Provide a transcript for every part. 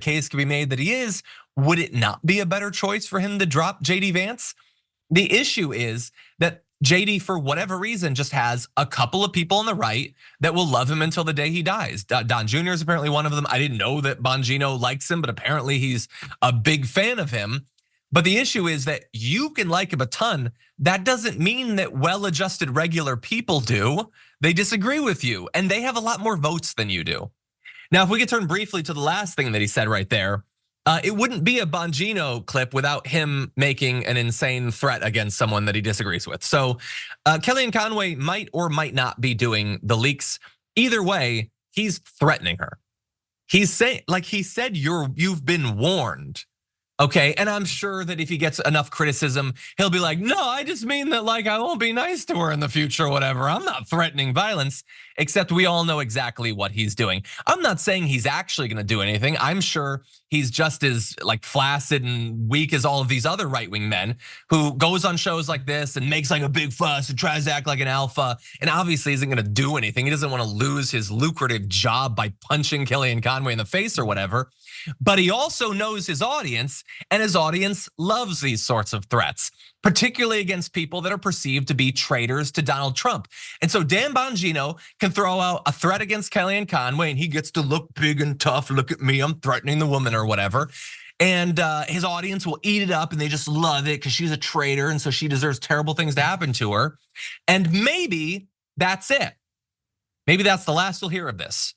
case could be made that he is, would it not be a better choice for him to drop JD Vance? The issue is that JD, for whatever reason, just has a couple of people on the right that will love him until the day he dies. Don Jr. is apparently one of them. I didn't know that Bongino likes him, but apparently he's a big fan of him. But the issue is that you can like him a ton. That doesn't mean that well-adjusted regular people do. They disagree with you, and they have a lot more votes than you do. Now, if we could turn briefly to the last thing that he said right there, it wouldn't be a Bongino clip without him making an insane threat against someone that he disagrees with. So Kellyanne Conway might or might not be doing the leaks. Either way, he's threatening her. He's saying, like he said, you've been warned. Okay, and I'm sure that if he gets enough criticism, he'll be like, no, I just mean that like I won't be nice to her in the future or whatever. I'm not threatening violence, except we all know exactly what he's doing. I'm not saying he's actually gonna do anything. I'm sure he's just as like flaccid and weak as all of these other right-wing men who goes on shows like this and makes like a big fuss and tries to act like an alpha and obviously isn't gonna do anything. He doesn't wanna lose his lucrative job by punching Kellyanne Conway in the face or whatever. But he also knows his audience, and his audience loves these sorts of threats, particularly against people that are perceived to be traitors to Donald Trump. And so Dan Bongino can throw out a threat against Kellyanne Conway and he gets to look big and tough. Look at me, I'm threatening the woman or whatever. And his audience will eat it up and they just love it because she's a traitor and so she deserves terrible things to happen to her. And maybe that's it. Maybe that's the last you'll hear of this.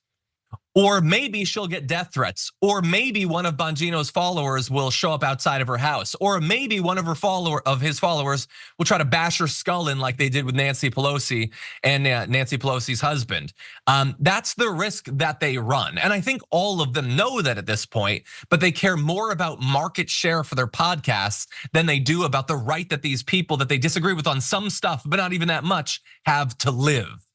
Or maybe she'll get death threats. Or maybe one of Bongino's followers will show up outside of her house. Or maybe one of his followers will try to bash her skull in like they did with Nancy Pelosi and Nancy Pelosi's husband. That's the risk that they run. And I think all of them know that at this point, but they care more about market share for their podcasts than they do about the right that these people that they disagree with on some stuff, but not even that much, have to live.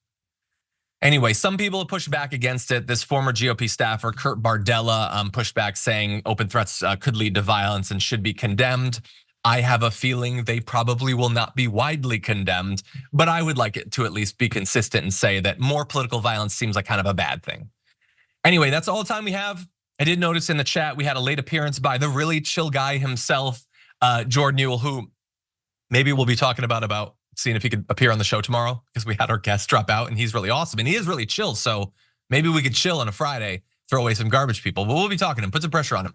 Anyway, some people have pushed back against it. This former GOP staffer, Kurt Bardella, pushed back saying open threats could lead to violence and should be condemned. I have a feeling they probably will not be widely condemned, but I would like it to at least be consistent and say that more political violence seems like kind of a bad thing. Anyway, that's all the time we have. I did notice in the chat we had a late appearance by the really chill guy himself, Jordan Newell, who maybe we'll be talking about seeing if he could appear on the show tomorrow because we had our guest drop out and he's really awesome and he is really chill. So maybe we could chill on a Friday, throw away some garbage people, but we'll be talking to him, put some pressure on him.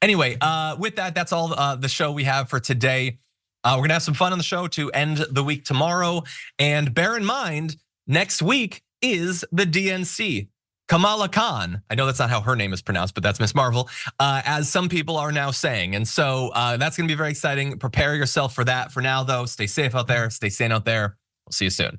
Anyway, with that, that's all the show we have for today. We're gonna have some fun on the show to end the week tomorrow. And bear in mind, next week is the DNC. Kamala Khan, I know that's not how her name is pronounced, but that's Miss Marvel, as some people are now saying. And so that's gonna be very exciting. Prepare yourself for that. For now though, stay safe out there, stay sane out there. We'll see you soon.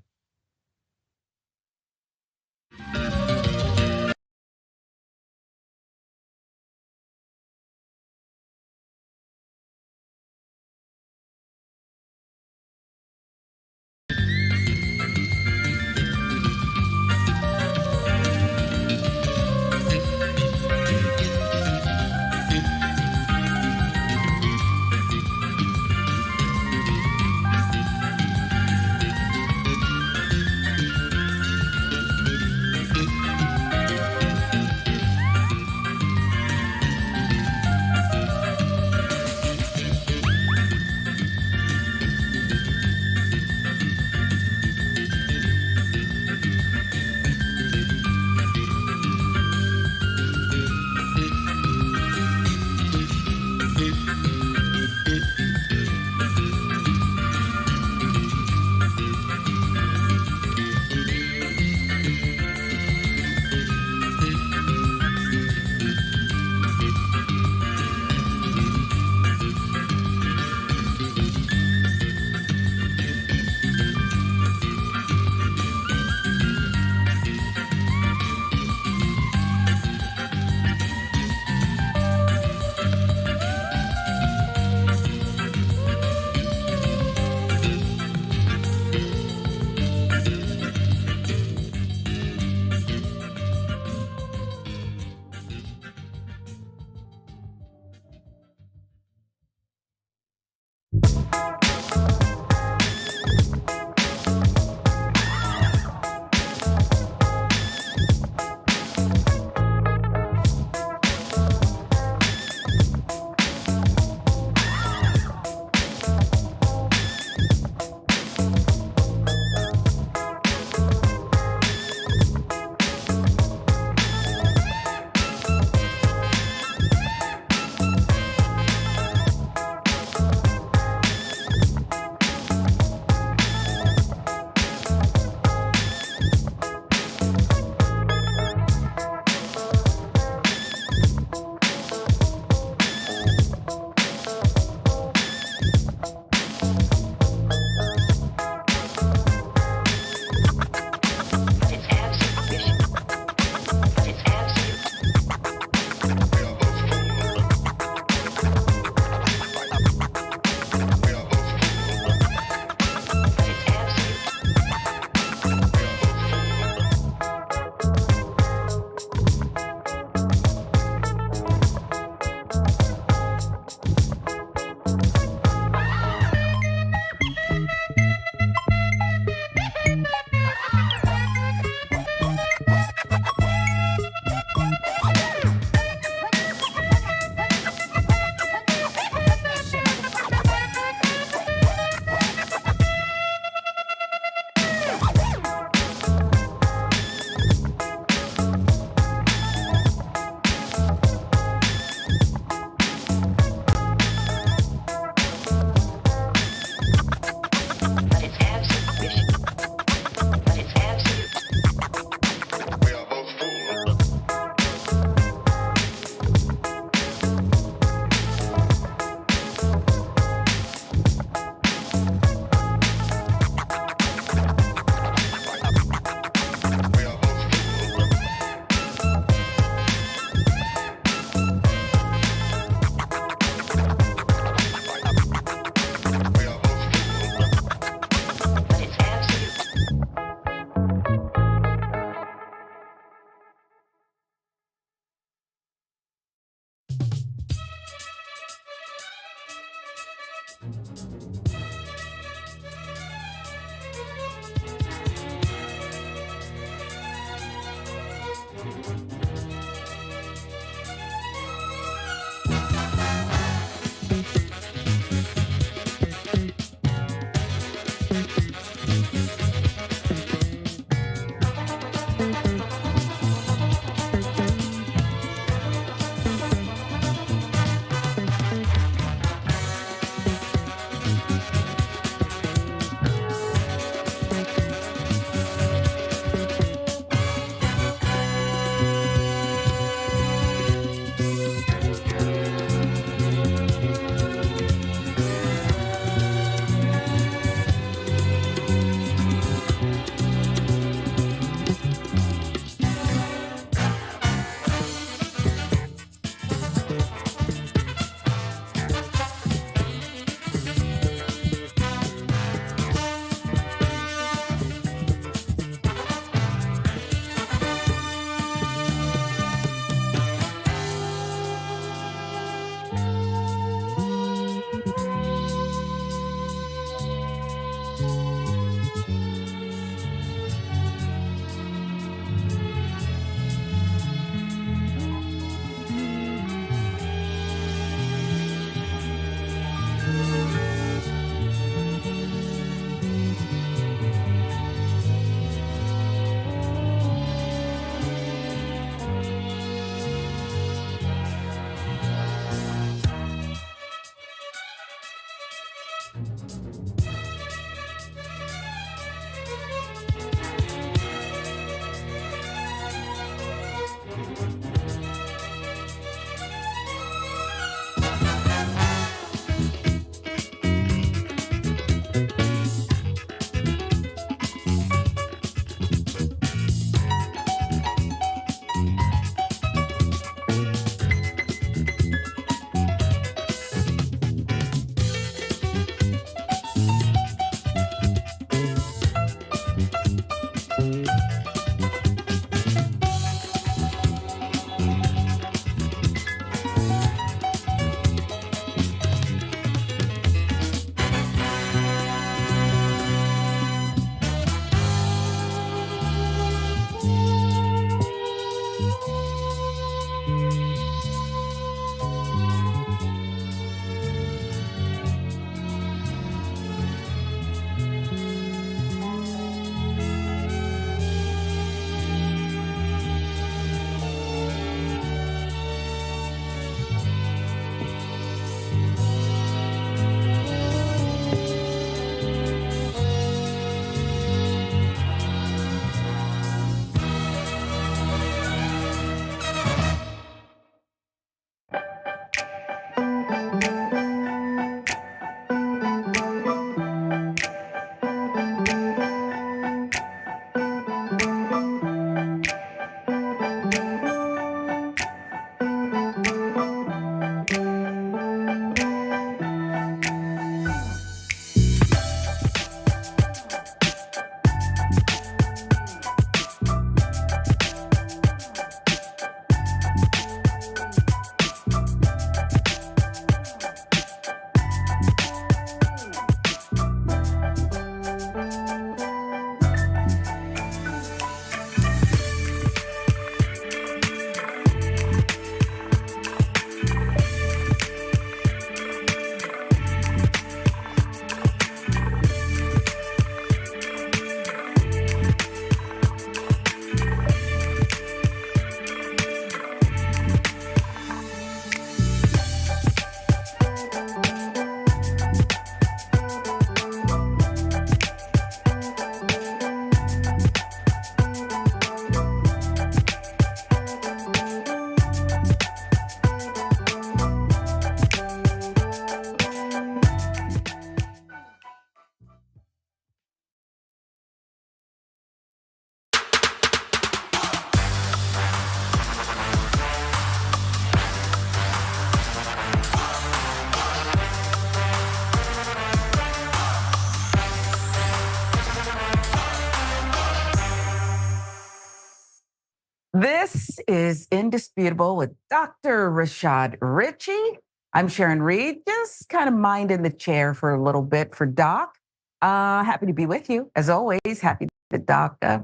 This is Indisputable with Dr. Rashad Ritchie. I'm Sharon Reed, just kind of minding the chair for a little bit for Doc. Happy to be with you, as always. Happy that Doc, I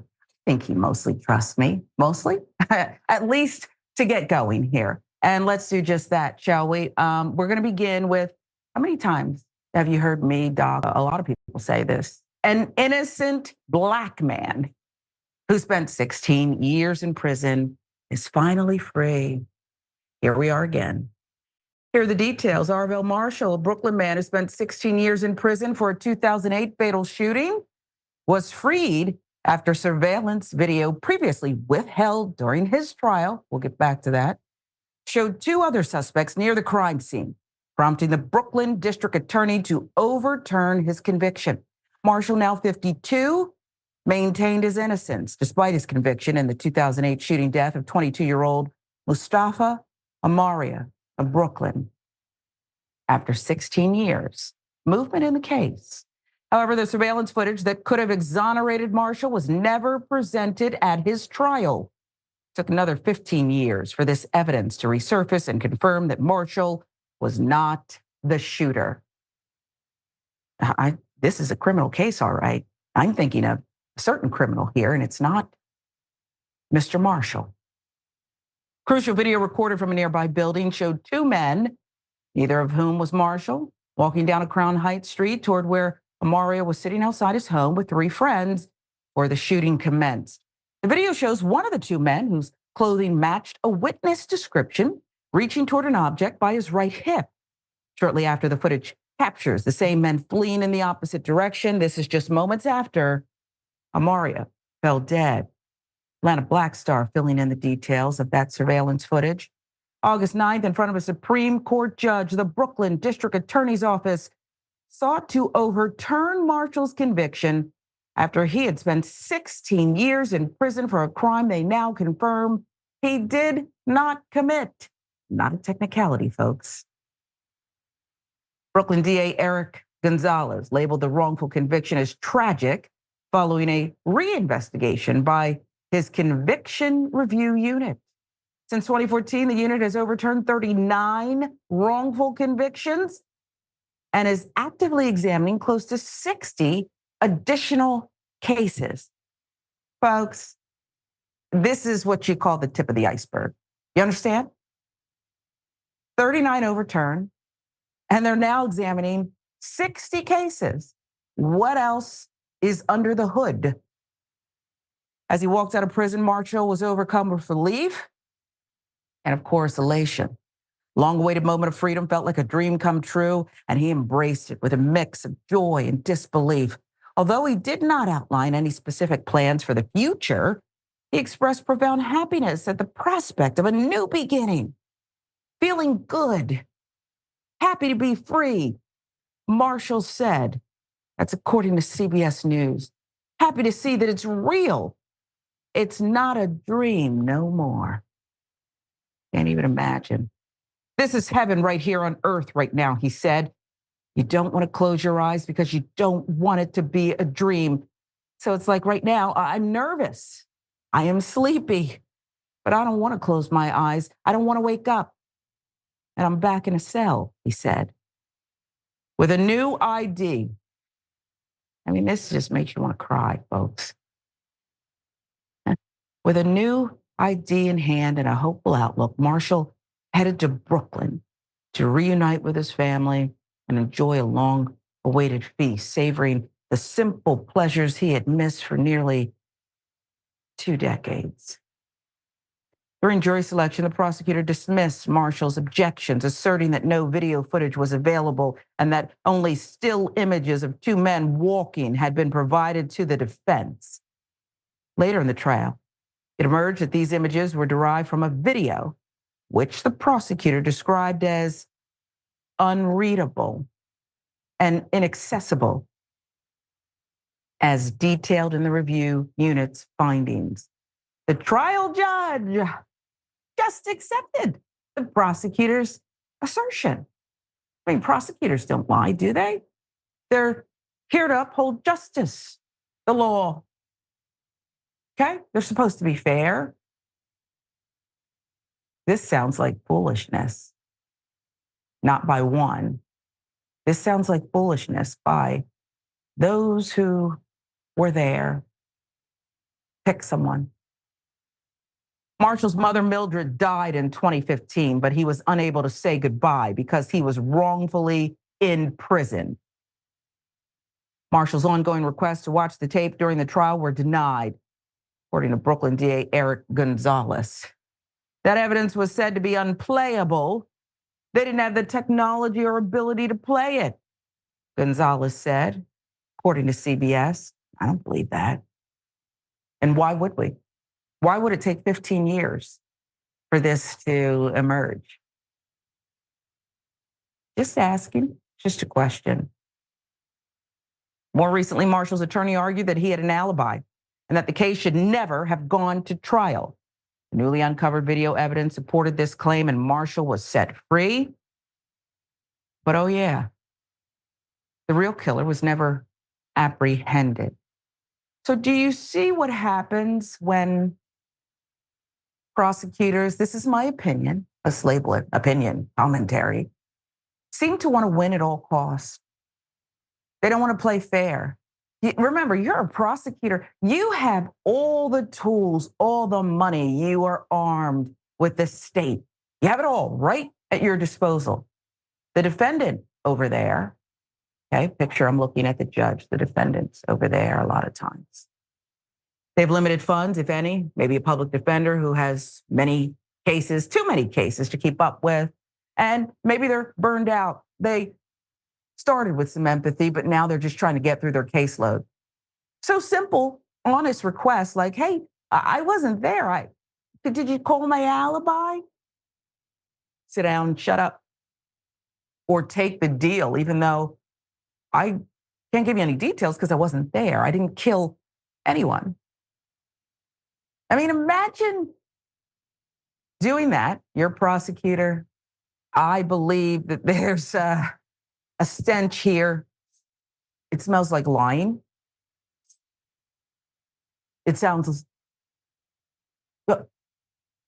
think he mostly trusts me, mostly, at least to get going here. And let's do just that, shall we? We're going to begin with, how many times have you heard me, Doc? A lot of people say this. An innocent Black man who spent 16 years in prison is finally free. Here we are again. Here are the details. Arvell Marshall, a Brooklyn man who spent 16 years in prison for a 2008 fatal shooting, was freed after surveillance video previously withheld during his trial, we'll get back to that, showed two other suspects near the crime scene, prompting the Brooklyn district attorney to overturn his conviction. Marshall, now 52, maintained his innocence despite his conviction in the 2008 shooting death of 22-year-old Mustafa Amaria of Brooklyn. After 16 years, movement in the case. However, the surveillance footage that could have exonerated Marshall was never presented at his trial. It took another 15 years for this evidence to resurface and confirm that Marshall was not the shooter. This is a criminal case, all right. I'm thinking of a certain criminal here, and it's not Mr. Marshall. Crucial video recorded from a nearby building showed two men, neither of whom was Marshall, walking down a Crown Heights street toward where Amaria was sitting outside his home with three friends before the shooting commenced. The video shows one of the two men, whose clothing matched a witness description, reaching toward an object by his right hip. Shortly after, the footage captures the same men fleeing in the opposite direction. This is just moments after Amaria fell dead. Atlanta Black Star filling in the details of that surveillance footage. August 9th, in front of a Supreme Court judge, the Brooklyn District Attorney's Office sought to overturn Marshall's conviction after he had spent 16 years in prison for a crime they now confirm he did not commit. Not a technicality, folks. Brooklyn DA Eric Gonzalez labeled the wrongful conviction as tragic following a reinvestigation by his conviction review unit. Since 2014, the unit has overturned 39 wrongful convictions and is actively examining close to 60 additional cases. Folks, this is what you call the tip of the iceberg. You understand? 39 overturned, and they're now examining 60 cases. What else is under the hood? As he walked out of prison, Marshall was overcome with relief and, of course, elation. Long-awaited moment of freedom felt like a dream come true, and he embraced it with a mix of joy and disbelief. Although he did not outline any specific plans for the future, he expressed profound happiness at the prospect of a new beginning. Feeling good, happy to be free, Marshall said. That's according to CBS News. Happy to see that it's real. It's not a dream no more. Can't even imagine. This is heaven right here on earth right now, he said. You don't want to close your eyes because you don't want it to be a dream. So it's like right now, I'm nervous. I am sleepy, but I don't want to close my eyes. I don't want to wake up. And I'm back in a cell, he said. With a new ID. I mean, this just makes you want to cry, folks. With a new ID in hand and a hopeful outlook, Marshall headed to Brooklyn to reunite with his family and enjoy a long-awaited feast, savoring the simple pleasures he had missed for nearly 2 decades. During jury selection, the prosecutor dismissed Marshall's objections, asserting that no video footage was available and that only still images of two men walking had been provided to the defense. Later in the trial, it emerged that these images were derived from a video, which the prosecutor described as unreadable and inaccessible, as detailed in the review unit's findings. The trial judge just accepted the prosecutor's assertion. I mean, prosecutors don't lie, do they? They're here to uphold justice, the law. Okay? They're supposed to be fair. This sounds like foolishness, not by one. This sounds like foolishness by those who were there. Pick someone. Marshall's mother, Mildred, died in 2015, but he was unable to say goodbye because he was wrongfully in prison. Marshall's ongoing requests to watch the tape during the trial were denied, according to Brooklyn DA Eric Gonzalez. That evidence was said to be unplayable. They didn't have the technology or ability to play it, Gonzalez said, according to CBS. I don't believe that. And why would we? Why would it take 15 years for this to emerge? Just asking, just a question. More recently, Marshall's attorney argued that he had an alibi and that the case should never have gone to trial. The newly uncovered video evidence supported this claim, and Marshall was set free. But oh yeah, the real killer was never apprehended. So do you see what happens when prosecutors, this is my opinion, let's label it opinion, commentary, seem to want to win at all costs. They don't want to play fair. Remember, you're a prosecutor. You have all the tools, all the money. You are armed with the state. You have it all right at your disposal. The defendant over there, okay, picture I'm looking at the judge, the defendants over there a lot of times. They have limited funds, if any, maybe a public defender who has many cases, too many cases to keep up with. And maybe they're burned out. They started with some empathy, but now they're just trying to get through their caseload. So simple, honest requests like, hey, I wasn't there. Did you call my alibi? Sit down and shut up. Or take the deal, even though I can't give you any details because I wasn't there. I didn't kill anyone. I mean, imagine doing that. You're a prosecutor. I believe that there's a stench here. It smells like lying. It sounds,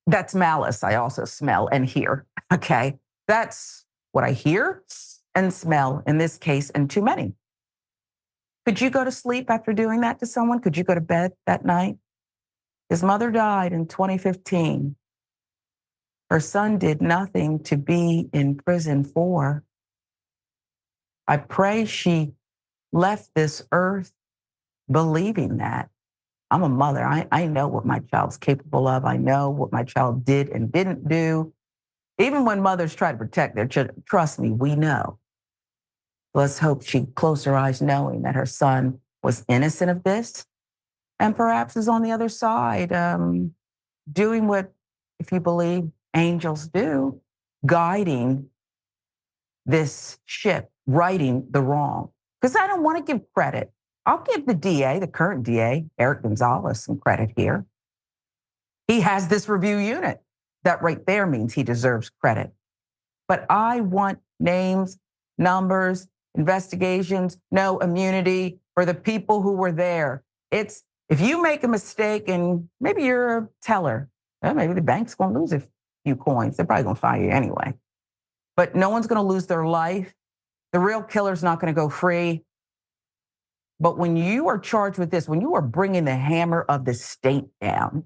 that's malice. I also smell and hear. Okay. That's what I hear and smell in this case, and too many. Could you go to sleep after doing that to someone? Could you go to bed that night? His mother died in 2015. Her son did nothing to be in prison for. I pray she left this earth believing that. I'm a mother. I know what my child's capable of. I know what my child did and didn't do. Even when mothers try to protect their children, trust me, we know. Let's hope she closed her eyes knowing that her son was innocent of this and perhaps is on the other side, doing what, if you believe angels do, guiding this ship, righting the wrong. Because I don't want to give credit. I'll give the DA, the current DA, Eric Gonzalez, some credit here. He has this review unit. That right there means he deserves credit. But I want names, numbers, investigations, no immunity for the people who were there. It's, if you make a mistake and maybe you're a teller, well, maybe the bank's going to lose a few coins. They're probably going to fire you anyway. But no one's going to lose their life. The real killer's not going to go free. But when you are charged with this, when you are bringing the hammer of the state down,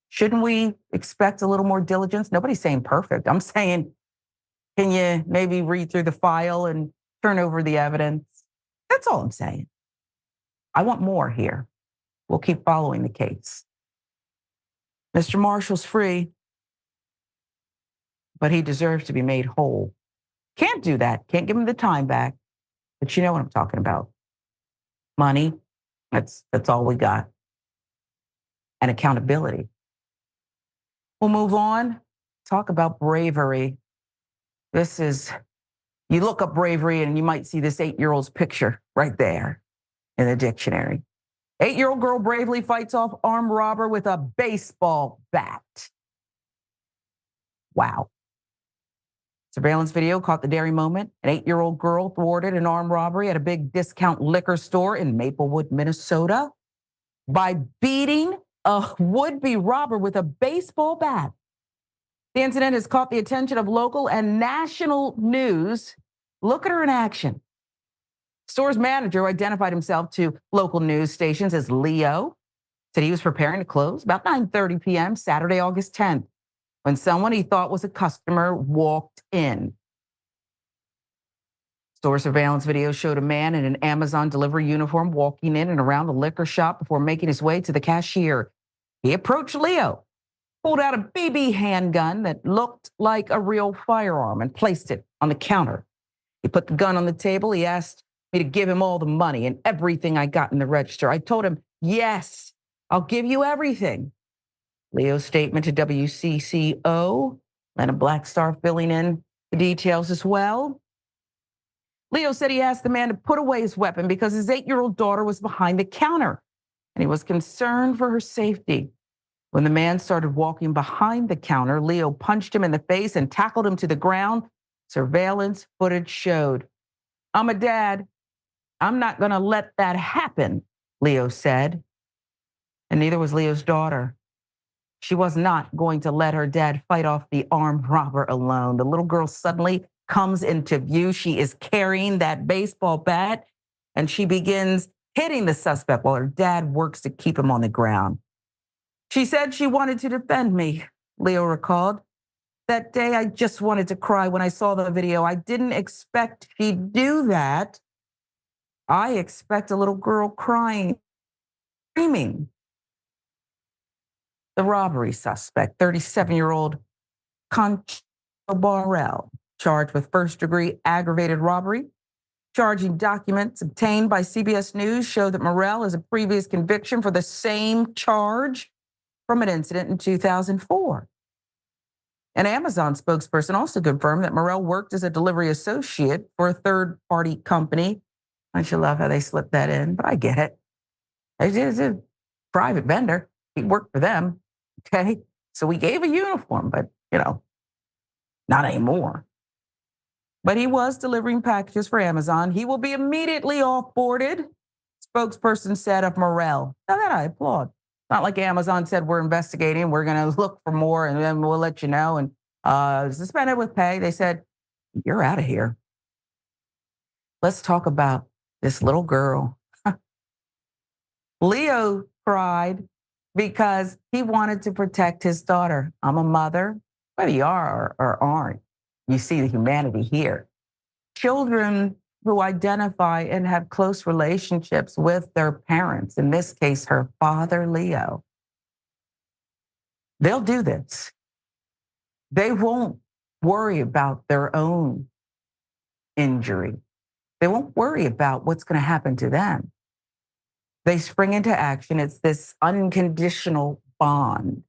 shouldn't we expect a little more diligence? Nobody's saying perfect. I'm saying, can you maybe read through the file and turn over the evidence? That's all I'm saying. I want more here. We'll keep following the case. Mr. Marshall's free, but he deserves to be made whole. Can't do that. Can't give him the time back. But you know what I'm talking about. Money, that's all we got. And accountability. We'll move on. Talk about bravery. This is, you look up bravery and you might see this 8-year-old's picture right there in the dictionary. 8-year-old girl bravely fights off armed robber with a baseball bat. Wow. Surveillance video caught the daring moment. An 8-year-old girl thwarted an armed robbery at a big discount liquor store in Maplewood, Minnesota, by beating a would-be robber with a baseball bat. The incident has caught the attention of local and national news. Look at her in action. Store's manager, who identified himself to local news stations as Leo, said he was preparing to close about 9:30 p.m. Saturday, August 10th, when someone he thought was a customer walked in. Store surveillance video showed a man in an Amazon delivery uniform walking in and around the liquor shop before making his way to the cashier. He approached Leo, pulled out a BB handgun that looked like a real firearm and placed it on the counter. He put the gun on the table. He asked me to give him all the money and everything I got in the register. I told him, yes, I'll give you everything. Leo's statement to WCCO, Lena Blackstar filling in the details as well. Leo said he asked the man to put away his weapon because his 8-year-old daughter was behind the counter and he was concerned for her safety. When the man started walking behind the counter, Leo punched him in the face and tackled him to the ground. Surveillance footage showed. I'm a dad. I'm not going to let that happen, Leo said. And neither was Leo's daughter. She was not going to let her dad fight off the armed robber alone. The little girl suddenly comes into view. She is carrying that baseball bat and she begins hitting the suspect while her dad works to keep him on the ground. She said she wanted to defend me, Leo recalled. That day, I just wanted to cry when I saw the video. I didn't expect she'd do that. I expect a little girl crying, screaming. The robbery suspect, 37-year-old Concho Barrell, charged with first-degree aggravated robbery. Charging documents obtained by CBS News show that Morrell has a previous conviction for the same charge from an incident in 2004. An Amazon spokesperson also confirmed that Morrell worked as a delivery associate for a third-party company. I should love how they slipped that in, but I get it. He's a private vendor. He worked for them, okay? So we gave a uniform, but, not anymore. But he was delivering packages for Amazon. He will be immediately offboarded, spokesperson said of Morrell. Now that I applaud. Not like Amazon said, we're investigating, we're going to look for more, and then we'll let you know. And suspended with pay. They said, you're out of here. Let's talk about this little girl. Leo cried because he wanted to protect his daughter. I'm a mother, whether you are or aren't. You see the humanity here. Children who identify and have close relationships with their parents, in this case, her father, Leo, they'll do this. They won't worry about their own injury. They won't worry about what's going to happen to them. They spring into action. It's this unconditional bond.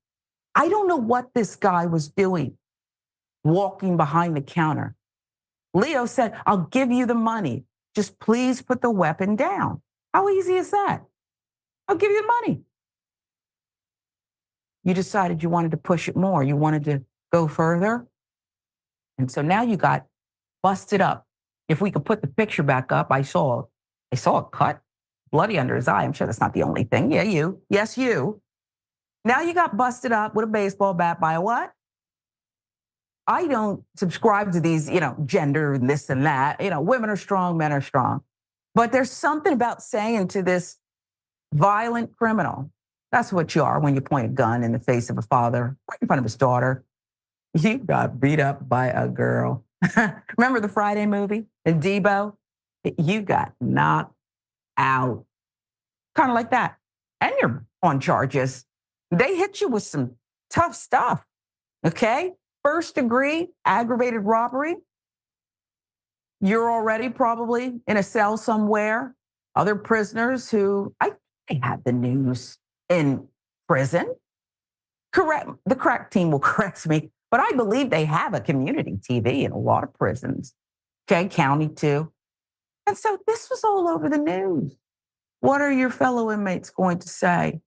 I don't know what this guy was doing, walking behind the counter. Leo said, I'll give you the money. Just please put the weapon down. How easy is that? I'll give you the money. You decided you wanted to push it more. You wanted to go further. And so now you got busted up. If we could put the picture back up, I saw a cut, bloody under his eye. I'm sure that's not the only thing. Yeah, you. Yes, you. Now you got busted up with a baseball bat by a what? I don't subscribe to these, gender and this and that. Women are strong, men are strong. But there's something about saying to this violent criminal, that's what you are when you point a gun in the face of a father, right in front of his daughter. You got beat up by a girl. Remember the Friday movie in Debo? You got knocked out. Kind of like that. And you're on charges. They hit you with some tough stuff, okay? First degree aggravated robbery. You're already probably in a cell somewhere. Other prisoners who, they have the news in prison. Correct. The crack team will correct me, but I believe they have a community TV in a lot of prisons. Okay, county too. And so this was all over the news. What are your fellow inmates going to say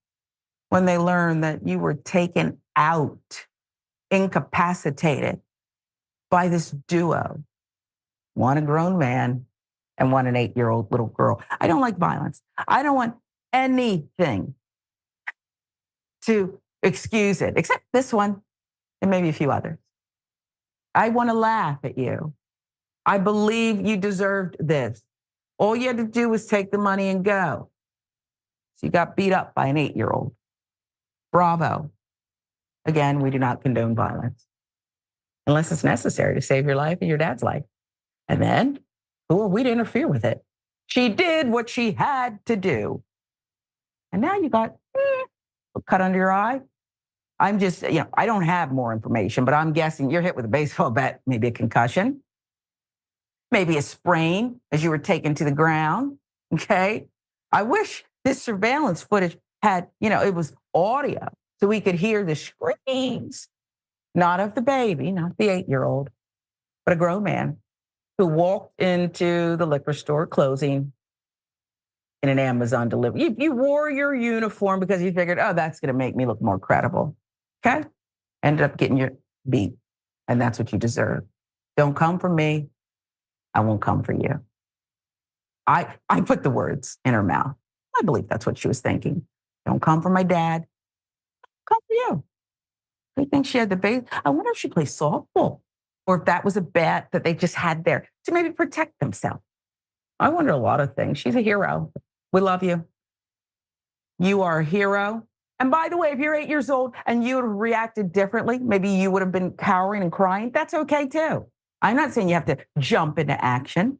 when they learn that you were taken out, incapacitated by this duo? One a grown man and one an 8-year-old little girl. I don't like violence. I don't want anything to excuse it, except this one and maybe a few others. I want to laugh at you. I believe you deserved this. All you had to do was take the money and go. So you got beat up by an 8-year-old. Bravo. Again, we do not condone violence unless it's necessary to save your life and your dad's life. And then, who are we to interfere with it? She did what she had to do. And now you got a cut under your eye. I'm just, I don't have more information, but I'm guessing you're hit with a baseball bat, maybe a concussion, maybe a sprain as you were taken to the ground, okay? I wish this surveillance footage had, it was audio so we could hear the screams, not of the baby, not the 8-year-old, but a grown man who walked into the liquor store closing in an Amazon delivery. You wore your uniform because you figured, that's going to make me look more credible. Okay? Ended up getting your beat, and that's what you deserve. Don't come for me. I won't come for you. I put the words in her mouth. I believe that's what she was thinking. Don't come for my dad. Come for you. I think she had the base. I wonder if she plays softball. or if that was a bet that they just had there to maybe protect themselves. I wonder a lot of things. She's a hero. We love you. You are a hero. And by the way, if you're 8 years old and you would have reacted differently, maybe you would have been cowering and crying. That's okay too. I'm not saying you have to jump into action,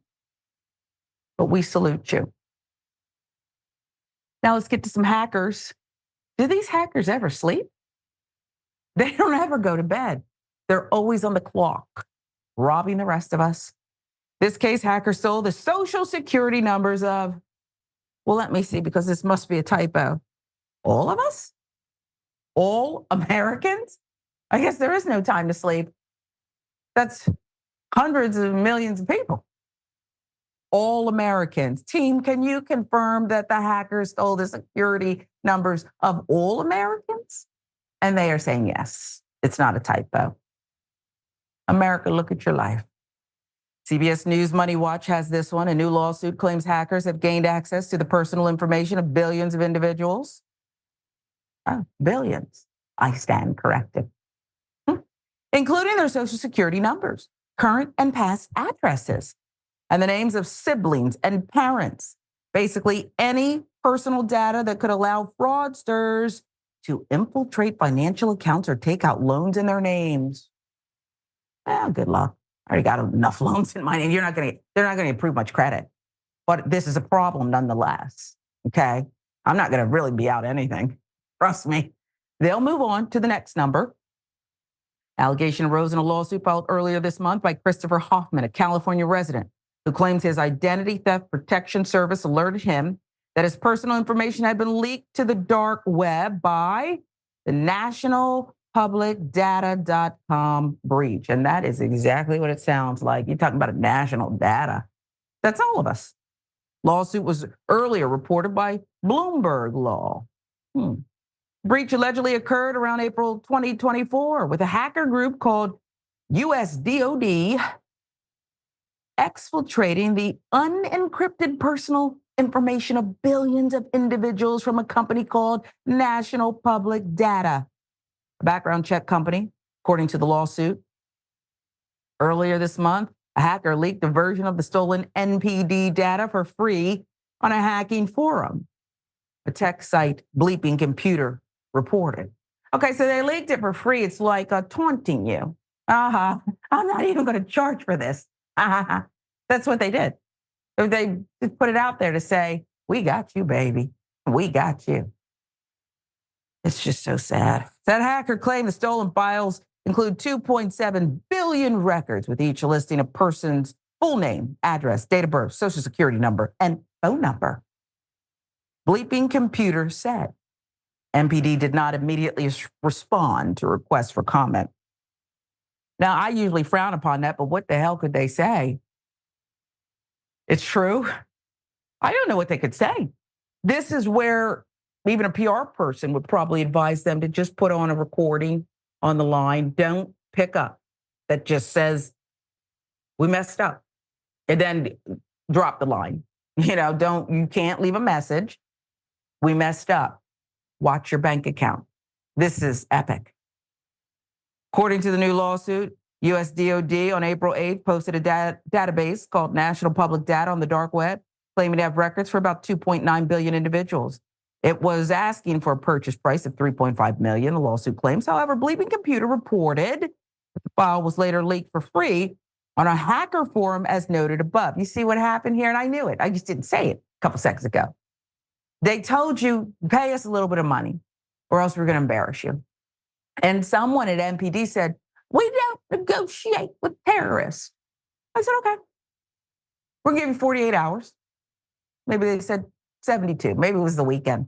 but we salute you. Now let's get to some hackers. Do these hackers ever sleep? They don't ever go to bed. They're always on the clock, robbing the rest of us. This case, hackers stole the social security numbers of, well, let me see, because this must be a typo. All of us? All Americans? I guess there is no time to sleep. That's hundreds of millions of people. All Americans. Team, can you confirm that the hackers stole the security numbers of all Americans? And they are saying yes. It's not a typo. America, look at your life. CBS News Money Watch has this one. A new lawsuit claims hackers have gained access to the personal information of billions of individuals. Oh, billions. I stand corrected. Including their social security numbers, current and past addresses, and the names of siblings and parents. Basically, any personal data that could allow fraudsters to infiltrate financial accounts or take out loans in their names. Well, good luck. I already got enough loans in my name. They're not going to approve much credit. But this is a problem nonetheless. Okay. I'm not going to really be out anything. Trust me. They'll move on to the next number. Allegation arose in a lawsuit filed earlier this month by Christopher Hoffman, a California resident, who claims his identity theft protection service alerted him that his personal information had been leaked to the dark web by the National publicdata.com breach. And that is exactly what it sounds like. You're talking about a national data. That's all of us. Lawsuit was earlier reported by Bloomberg Law. Breach allegedly occurred around April 2024 with a hacker group called USDOD exfiltrating the unencrypted personal information of billions of individuals from a company called National Public Data, a background check company, according to the lawsuit. Earlier this month, a hacker leaked a version of the stolen NPD data for free on a hacking forum. A tech site, Bleeping Computer, reported. Okay, so they leaked it for free. It's like taunting you. I'm not even going to charge for this. That's what they did. They just put it out there to say, we got you, baby. We got you. It's just so sad. That hacker claimed the stolen files include 2.7 billion records, with each listing a person's full name, address, date of birth, social security number, and phone number. Bleeping Computer said MPD did not immediately respond to requests for comment. Now, I usually frown upon that, but what the hell could they say? It's true. I don't know what they could say. This is where even a PR person would probably advise them to just put on a recording on the line. Don't pick up. That just says, we messed up. And then drop the line. You can't leave a message. We messed up. Watch your bank account. This is epic. According to the new lawsuit, USDOD on April 8th posted a database called National Public Data on the dark web, claiming to have records for about 2.9 billion individuals. It was asking for a purchase price of $3.5 million, the lawsuit claims. However, Bleeping Computer reported that the file was later leaked for free on a hacker forum as noted above. You see what happened here? And I knew it. I just didn't say it a couple seconds ago. They told you, pay us a little bit of money or else we're going to embarrass you. And someone at MPD said, we don't negotiate with terrorists. I said, okay. We're going to give you 48 hours. Maybe they said 72. Maybe it was the weekend.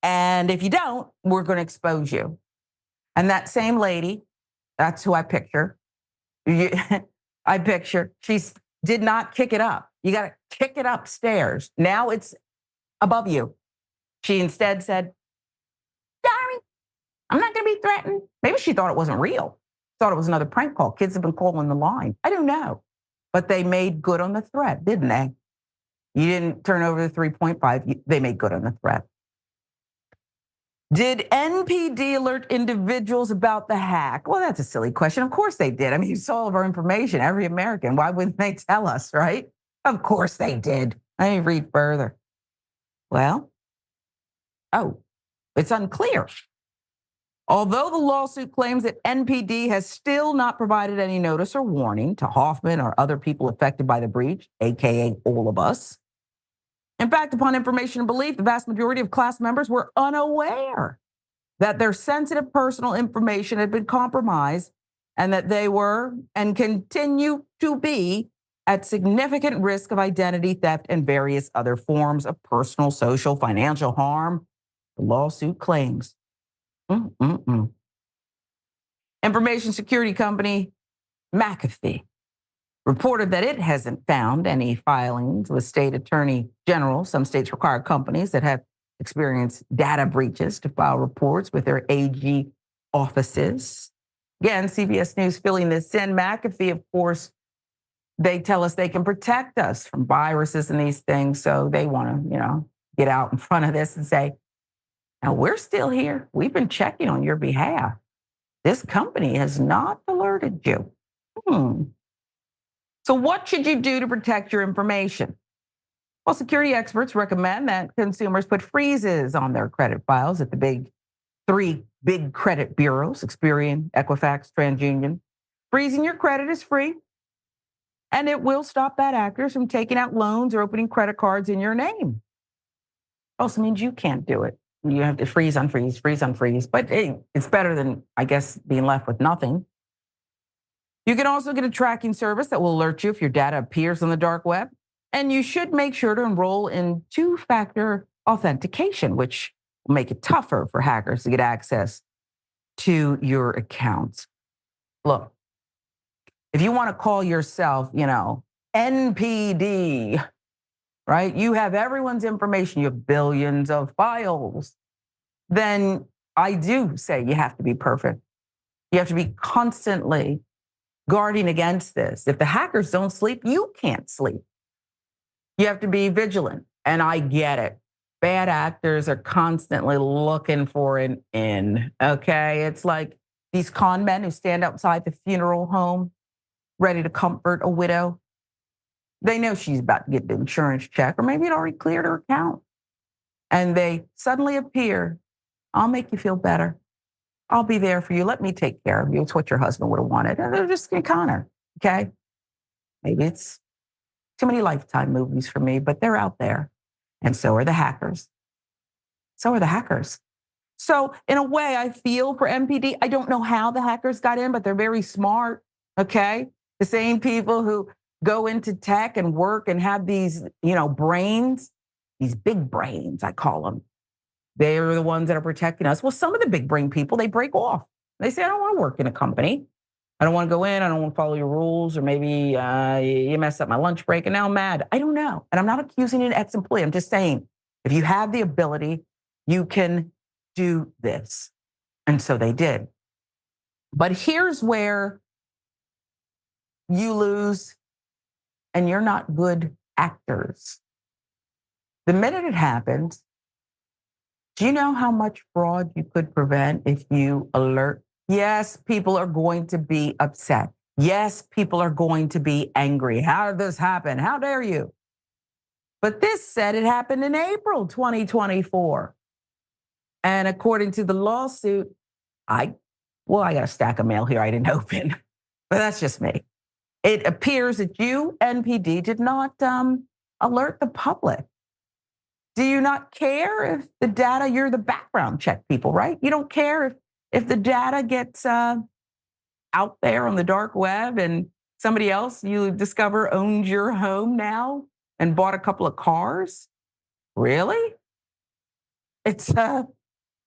And if you don't, we're going to expose you. And that same lady, that's who I picture. She did not kick it up. You got to kick it upstairs. Now it's above you. She instead said, sorry, I'm not going to be threatened. Maybe she thought it wasn't real. Thought it was another prank call. Kids have been calling the line. I don't know. But they made good on the threat, didn't they? You didn't turn over the 3.5. They made good on the threat. Did NPD alert individuals about the hack? Well, that's a silly question. Of course they did. I mean, you saw all of our information, every American. Why wouldn't they tell us, right? Of course they did. Let me read further. Well, it's unclear. Although the lawsuit claims that NPD has still not provided any notice or warning to Hoffman or other people affected by the breach, AKA all of us. In fact, upon information and belief, the vast majority of class members were unaware that their sensitive personal information had been compromised and that they were and continue to be at significant risk of identity theft and various other forms of personal, social, financial harm, the lawsuit claims. Information security company McAfee reported that it hasn't found any filings with state attorney general. Some states require companies that have experienced data breaches to file reports with their AG offices. Again, CBS News filling this in. McAfee, of course, they tell us they can protect us from viruses and these things. So they want to, get out in front of this and say, now we're still here. We've been checking on your behalf. This company has not alerted you. So what should you do to protect your information? Well, security experts recommend that consumers put freezes on their credit files at the three big credit bureaus, Experian, Equifax, TransUnion. Freezing your credit is free, and it will stop bad actors from taking out loans or opening credit cards in your name. Also means you can't do it. You have to freeze, unfreeze, freeze, unfreeze. But it's better than, I guess, being left with nothing. You can also get a tracking service that will alert you if your data appears on the dark web. And you should make sure to enroll in two-factor authentication, which will make it tougher for hackers to get access to your accounts. Look, if you want to call yourself, NPD, right? You have everyone's information, you have billions of files. Then I do say you have to be perfect. You have to be constantly guarding against this. If the hackers don't sleep, you can't sleep. You have to be vigilant. And I get it. Bad actors are constantly looking for an in, okay? It's like these con men who stand outside the funeral home ready to comfort a widow. They know she's about to get the insurance check, or maybe it already cleared her account. And they suddenly appear. I'll make you feel better. I'll be there for you. Let me take care of you. It's what your husband would have wanted. And they're just going to con her, okay? Maybe it's too many Lifetime movies for me, but they're out there. And so are the hackers. So in a way, I feel for MPD. I don't know how the hackers got in, but they're very smart, okay? The same people who go into tech and work and have these, brains, these big brains, I call them. They're the ones that are protecting us. Well, some of the big brain people, they break off. They say, I don't want to work in a company. I don't want to go in. I don't want to follow your rules. Or maybe you messed up my lunch break and now I'm mad. I don't know. And I'm not accusing an ex-employee. I'm just saying, if you have the ability, you can do this. And so they did. But here's where you lose and you're not good actors. The minute it happens, do you know how much fraud you could prevent if you alert? Yes, people are going to be upset. Yes, people are going to be angry. How did this happen? How dare you? But this said it happened in April 2024. And according to the lawsuit, I got a stack of mail here I didn't open, but that's just me. It appears that you, NPD, did not alert the public. Do you not care if the data, you're the background check people, right? You don't care if the data gets out there on the dark web and somebody else you discover owns your home now and bought a couple of cars? Really? It's kind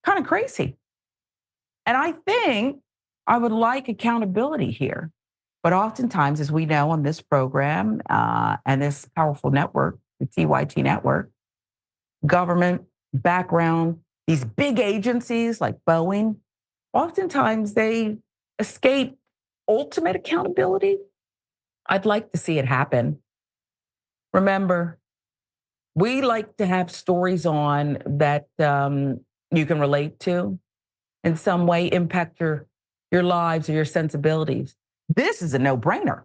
of crazy. And I think I would like accountability here. But oftentimes, as we know on this program and this powerful network, the TYT network, government background, these big agencies like Boeing, oftentimes they escape ultimate accountability. I'd like to see it happen. Remember, we like to have stories on that you can relate to in some way, impact your lives or your sensibilities. This is a no-brainer.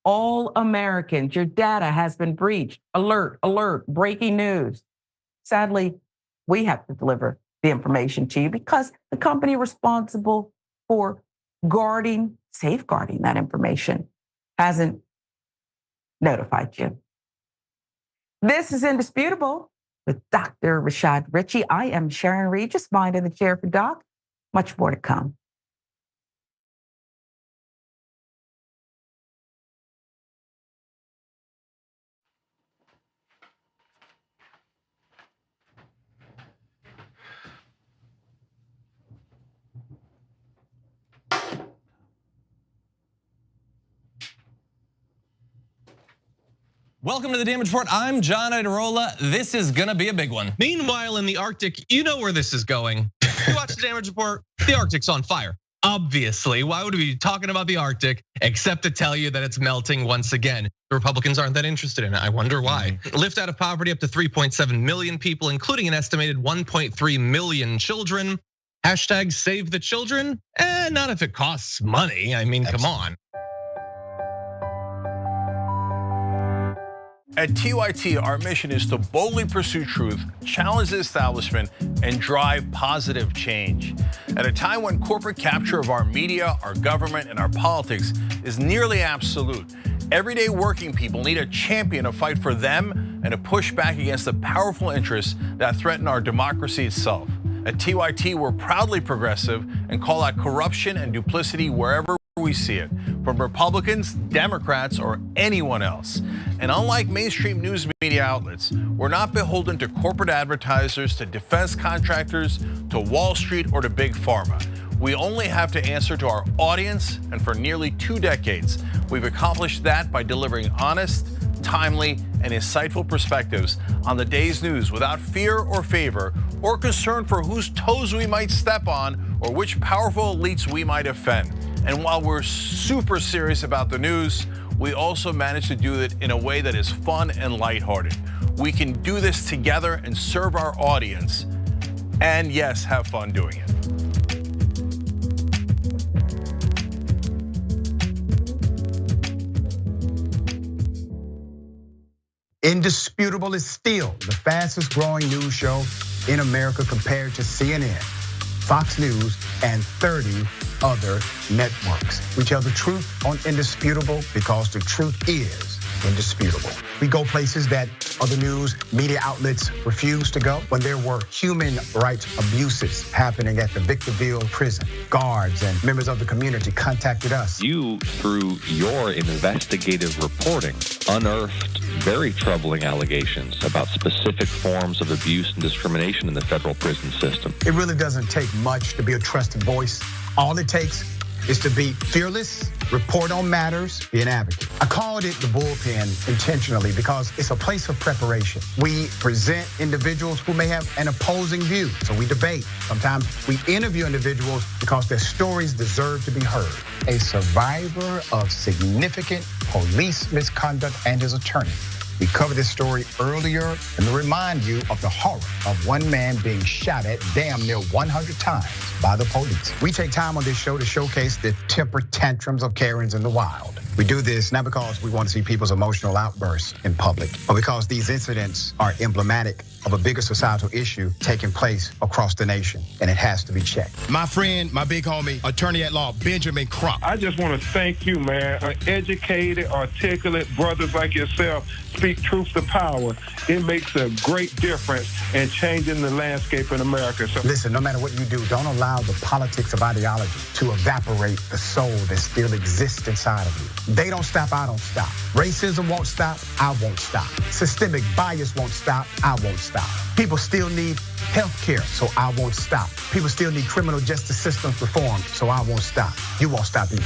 All Americans, your data has been breached. Alert, alert, breaking news. Sadly, we have to deliver the information to you because the company responsible for safeguarding that information hasn't notified you. This is Indisputable with Dr. Rashad Ritchie. I am Sharon Reed, just minding the chair for Doc. Much more to come. Welcome to the Damage Report. I'm John Idarola. This is gonna be a big one. Meanwhile, in the Arctic, you know where this is going. You watch the Damage Report, the Arctic's on fire. Obviously, why would we be talking about the Arctic except to tell you that it's melting once again? The Republicans aren't that interested in it. I wonder why. Lift out of poverty up to 3.7 million people, including an estimated 1.3 million children. Hashtag save the children? Not if it costs money. I mean, come on. At TYT, our mission is to boldly pursue truth, challenge the establishment, and drive positive change. At a time when corporate capture of our media, our government, and our politics is nearly absolute, everyday working people need a champion to fight for them and to push back against the powerful interests that threaten our democracy itself. At TYT, we're proudly progressive and call out corruption and duplicity wherever we see it, from Republicans, Democrats, or anyone else. And unlike mainstream news media outlets, we're not beholden to corporate advertisers, to defense contractors, to Wall Street, or to big pharma. We only have to answer to our audience, and for nearly 2 decades, we've accomplished that by delivering honest, timely, and insightful perspectives on the day's news without fear or favor or concern for whose toes we might step on or which powerful elites we might offend. And while we're super serious about the news, we also manage to do it in a way that is fun and lighthearted. We can do this together and serve our audience, and yes, have fun doing it. Indisputable is still the fastest growing news show in America compared to CNN, Fox News, and 30 other networks. We tell the truth on Indisputable because the truth is indisputable. We go places that other news media outlets refuse to go. When there were human rights abuses happening at the Victorville prison, guards and members of the community contacted us. You, through your investigative reporting, unearthed very troubling allegations about specific forms of abuse and discrimination in the federal prison system. It really doesn't take much to be a trusted voice. All it takes is to be fearless, report on matters, be an advocate. I called it the bullpen intentionally because it's a place of preparation. We present individuals who may have an opposing view, so we debate. Sometimes we interview individuals because their stories deserve to be heard. A survivor of significant police misconduct and his attorney. We covered this story earlier and to remind you of the horror of one man being shot at damn near 100 times by the police. We take time on this show to showcase the temper tantrums of Karens in the wild. We do this not because we want to see people's emotional outbursts in public, but because these incidents are emblematic of a bigger societal issue taking place across the nation, and it has to be checked. My friend, my big homie, attorney at law, Benjamin Crump. I just want to thank you, man. Educated, articulate brothers like yourself speak truth to power. It makes a great difference in changing the landscape in America. So listen, no matter what you do, don't allow the politics of ideology to evaporate the soul that still exists inside of you. They don't stop, I don't stop. Racism won't stop, I won't stop. Systemic bias won't stop, I won't stop. People still need health care, so I won't stop. People still need criminal justice systems reform, so I won't stop. You won't stop either.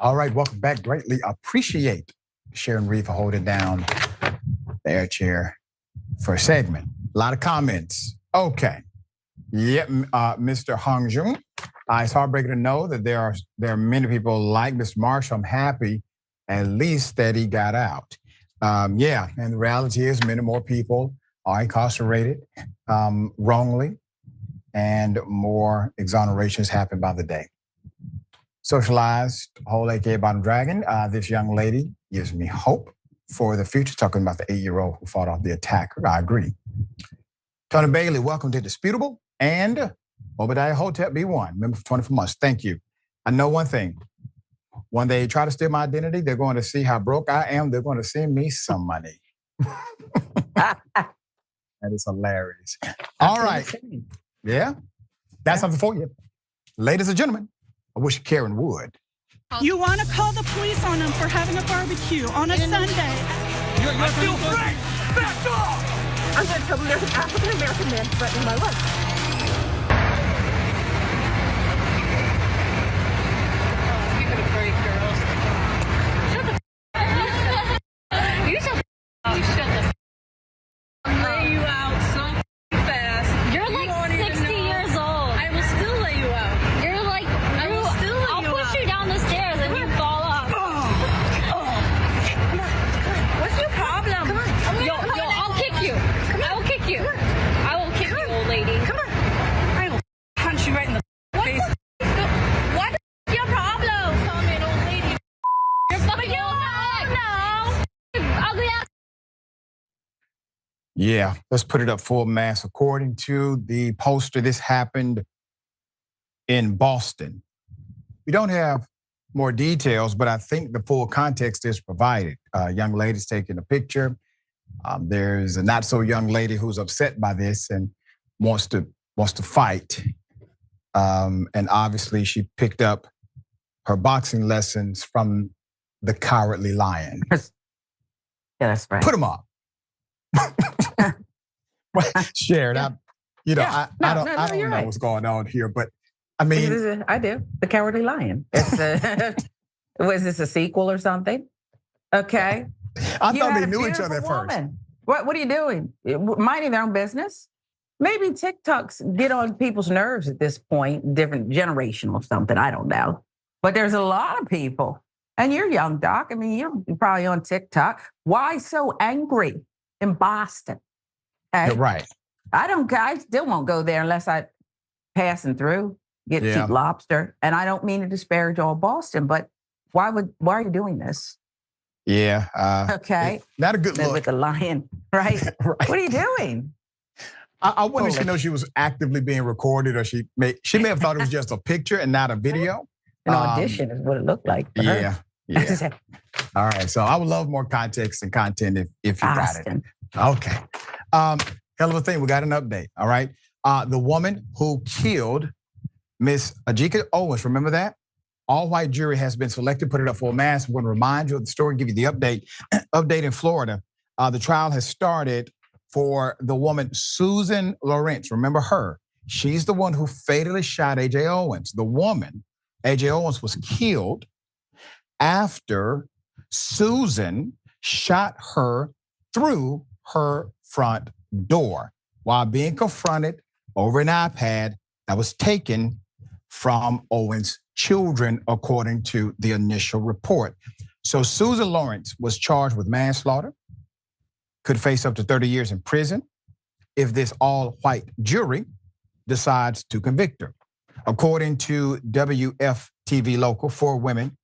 All right, welcome back. Greatly appreciate Sharon Reed for holding down the air chair for a segment. A lot of comments. Okay. Yep, Mr. Hong Jun. It's heartbreaking to know that there are many people like Mr. Marshall. I'm happy at least that he got out. Yeah, and the reality is many more people are incarcerated wrongly, and more exonerations happen by the day. Socialized, whole aka Bottom Dragon. This young lady gives me hope for the future, talking about the 8-year-old who fought off the attacker. I agree. Tony Bailey, welcome to Disputable. And Obadiah Hotep B1, member for 24 months. Thank you. I know one thing. When they try to steal my identity, they're going to see how broke I am. They're going to send me some money. That is hilarious. All right. Yeah, that's something for you. Ladies and gentlemen, I wish Karen would. You want to call the police on them for having a barbecue on a Sunday. I feel free! Back off! I'm going to tell them there's an African-American man threatening my life. Yeah, let's put it up full mass. According to the poster, this happened in Boston. We don't have more details, but I think the full context is provided. Young lady's taking a picture. There's a not so young lady who's upset by this and wants to fight. And obviously she picked up her boxing lessons from the Cowardly Lion. Yeah, that's right. Put him up. Sharon, I don't know what's going on here, but I mean, I do. The Cowardly Lion. Was this a sequel or something? Okay. I thought they knew each other at first. What are you doing? Minding their own business? Maybe TikToks get on people's nerves at this point, different generational something, I don't know. But there's a lot of people, and you're young, Doc. I mean, you're probably on TikTok. Why so angry in Boston? Okay? You're right. I still won't go there unless I passing through, get cheap lobster. And I don't mean to disparage all Boston, but why are you doing this? Yeah. Okay. Not a good look. With the lion, right? Right. What are you doing? I wonder if she knows she was actively being recorded, or she may have thought it was just a picture and not a video. An audition is what it looked like. Yeah. All right. So I would love more context and content if you got it. Okay. Hell of a thing. We got an update. All right. The woman who killed Miss Ajika Owens, remember that? All-white jury has been selected. Put it up for a mass. I'm going to remind you of the story, give you the update. Update in Florida. The trial has started for the woman, Susan Lawrence. Remember her? She's the one who fatally shot A.J. Owens. The woman, A.J. Owens, was killed after Susan shot her through her front door while being confronted over an iPad that was taken from Owens' children, according to the initial report. So Susan Lawrence was charged with manslaughter, could face up to 30 years in prison if this all-white jury decides to convict her. According to WFTV Local, 4 women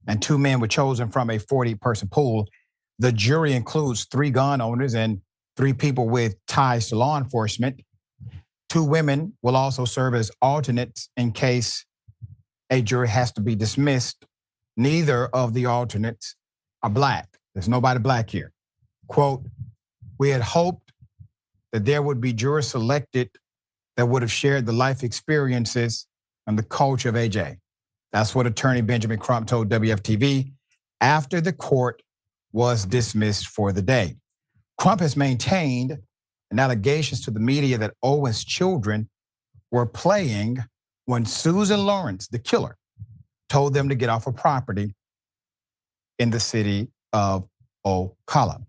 and 2 men were chosen from a 40-person pool. The jury includes 3 gun owners and 3 people with ties to law enforcement. 2 women will also serve as alternates in case a jury has to be dismissed. Neither of the alternates are black. There's nobody black here. Quote, we had hoped that there would be jurors selected that would have shared the life experiences and the culture of AJ. That's what attorney Benjamin Crump told WFTV after the court was dismissed for the day. Crump has maintained allegations to the media that Owens' children were playing when Susan Lawrence, the killer, told them to get off her property in the city of Ocala.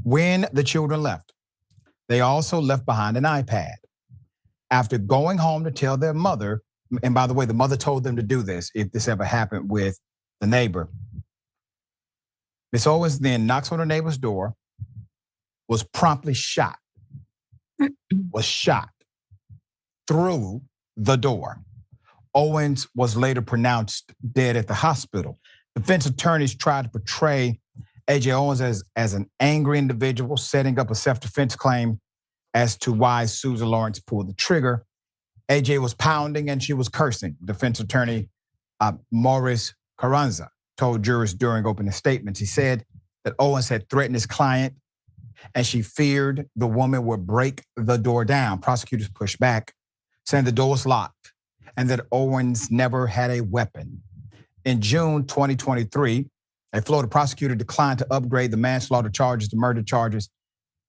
When the children left, they also left behind an iPad. After going home to tell their mother, and by the way, the mother told them to do this if this ever happened with the neighbor. Miss Owens then knocks on her neighbor's door, was promptly shot, through the door. Owens was later pronounced dead at the hospital. Defense attorneys tried to portray A.J. Owens as an angry individual, setting up a self-defense claim as to why Susan Lawrence pulled the trigger. A.J. was pounding and she was cursing. Defense attorney Maurice Carranza told jurors during opening statements. He said that Owens had threatened his client and she feared the woman would break the door down. Prosecutors pushed back, saying the door was locked and that Owens never had a weapon. In June 2023, a Florida prosecutor declined to upgrade the manslaughter charges to murder charges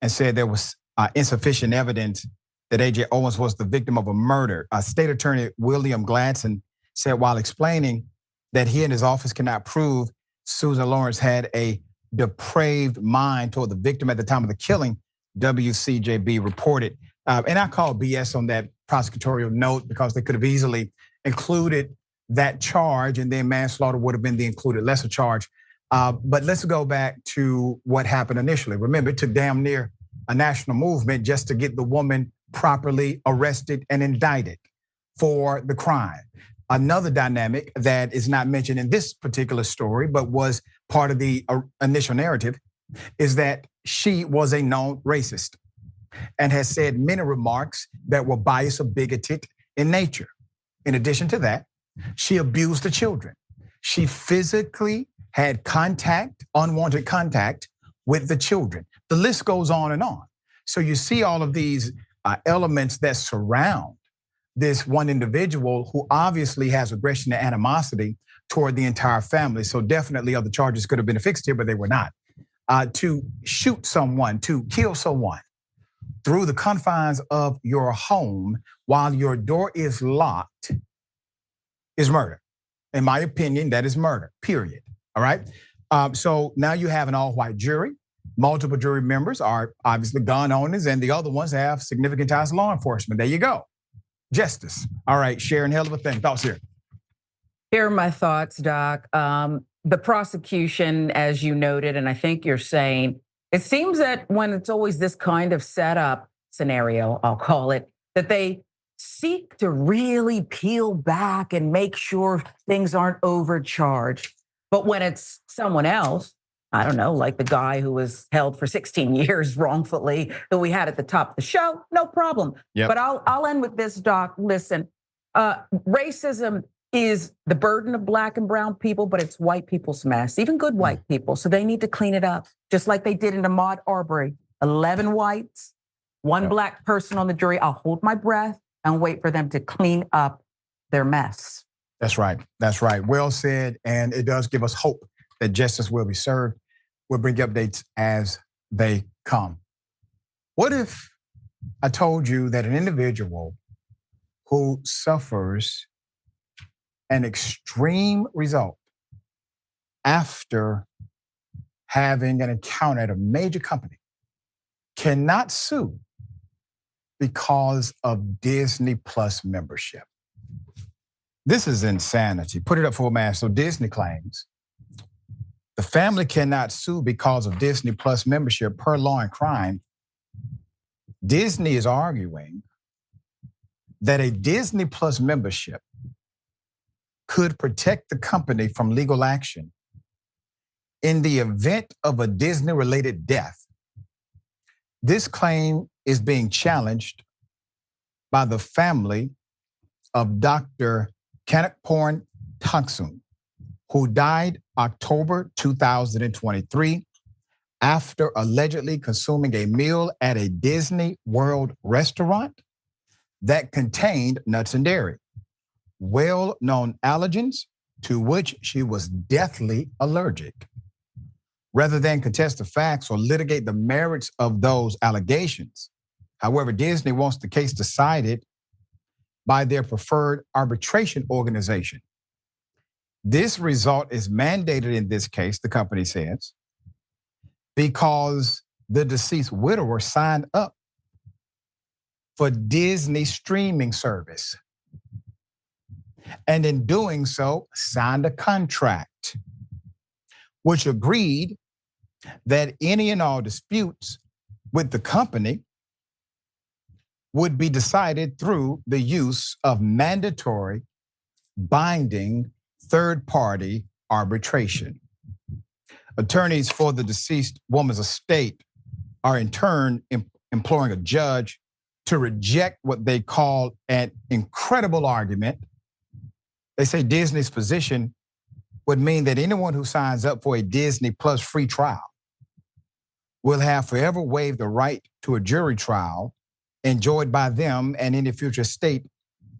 and said there was insufficient evidence that A.J. Owens was the victim of a murder. State Attorney William Gladson said while explaining that he and his office cannot prove Susan Lawrence had a depraved mind toward the victim at the time of the killing, WCJB reported. And I call BS on that prosecutorial note because they could have easily included that charge and then manslaughter would have been the included lesser charge. But let's go back to what happened initially. Remember, it took damn near a national movement just to get the woman properly arrested and indicted for the crime. Another dynamic that is not mentioned in this particular story, but was part of the initial narrative, is that she was a known racist and has said many remarks that were biased or bigoted in nature. In addition to that, she abused the children. She physically had contact, unwanted contact with the children. The list goes on and on. So you see all of these elements that surround this one individual who obviously has aggression and animosity toward the entire family. So definitely other charges could have been affixed here, but they were not. To shoot someone, to kill someone through the confines of your home while your door is locked is murder. In my opinion, that is murder, period. All right. So now you have an all-white jury. Multiple jury members are obviously gun owners, and the other ones have significant ties to law enforcement. There you go. Justice. All right, Sharon, hell of a thing. Thoughts here? Here are my thoughts, Doc. The prosecution, as you noted, and I think you're saying, it seems that when it's always this kind of setup scenario, I'll call it, that they seek to really peel back and make sure things aren't overcharged. But when it's someone else, I don't know, like the guy who was held for 16 years wrongfully that we had at the top of the show, no problem. Yep. But I'll end with this, Doc. Listen, racism is the burden of black and brown people, but it's white people's mess, even good white people. So they need to clean it up, just like they did in Ahmaud Arbery. 11 whites, one black person on the jury. I'll hold my breath and wait for them to clean up their mess. That's right. That's right. Well said. And it does give us hope that justice will be served. We'll bring you updates as they come. What if I told you that an individual who suffers an extreme result after having an encounter at a major company cannot sue because of Disney Plus membership? This is insanity. Put it up for a man. So Disney claims the family cannot sue because of Disney Plus membership per Law and Crime. Disney is arguing that a Disney Plus membership could protect the company from legal action in the event of a Disney-related death. This claim is being challenged by the family of Dr. Kanakporn Tangsung, who died October 2023 after allegedly consuming a meal at a Disney World restaurant that contained nuts and dairy, well-known allergens to which she was deathly allergic. Rather than contest the facts or litigate the merits of those allegations, however, Disney wants the case decided by their preferred arbitration organization. This result is mandated in this case, the company says, because the deceased widower signed up for Disney streaming service. And in doing so, signed a contract, which agreed that any and all disputes with the company would be decided through the use of mandatory, binding, third-party arbitration. Attorneys for the deceased woman's estate are in turn imploring a judge to reject what they call an incredible argument. They say Disney's position would mean that anyone who signs up for a Disney Plus free trial will have forever waived the right to a jury trial enjoyed by them and any future state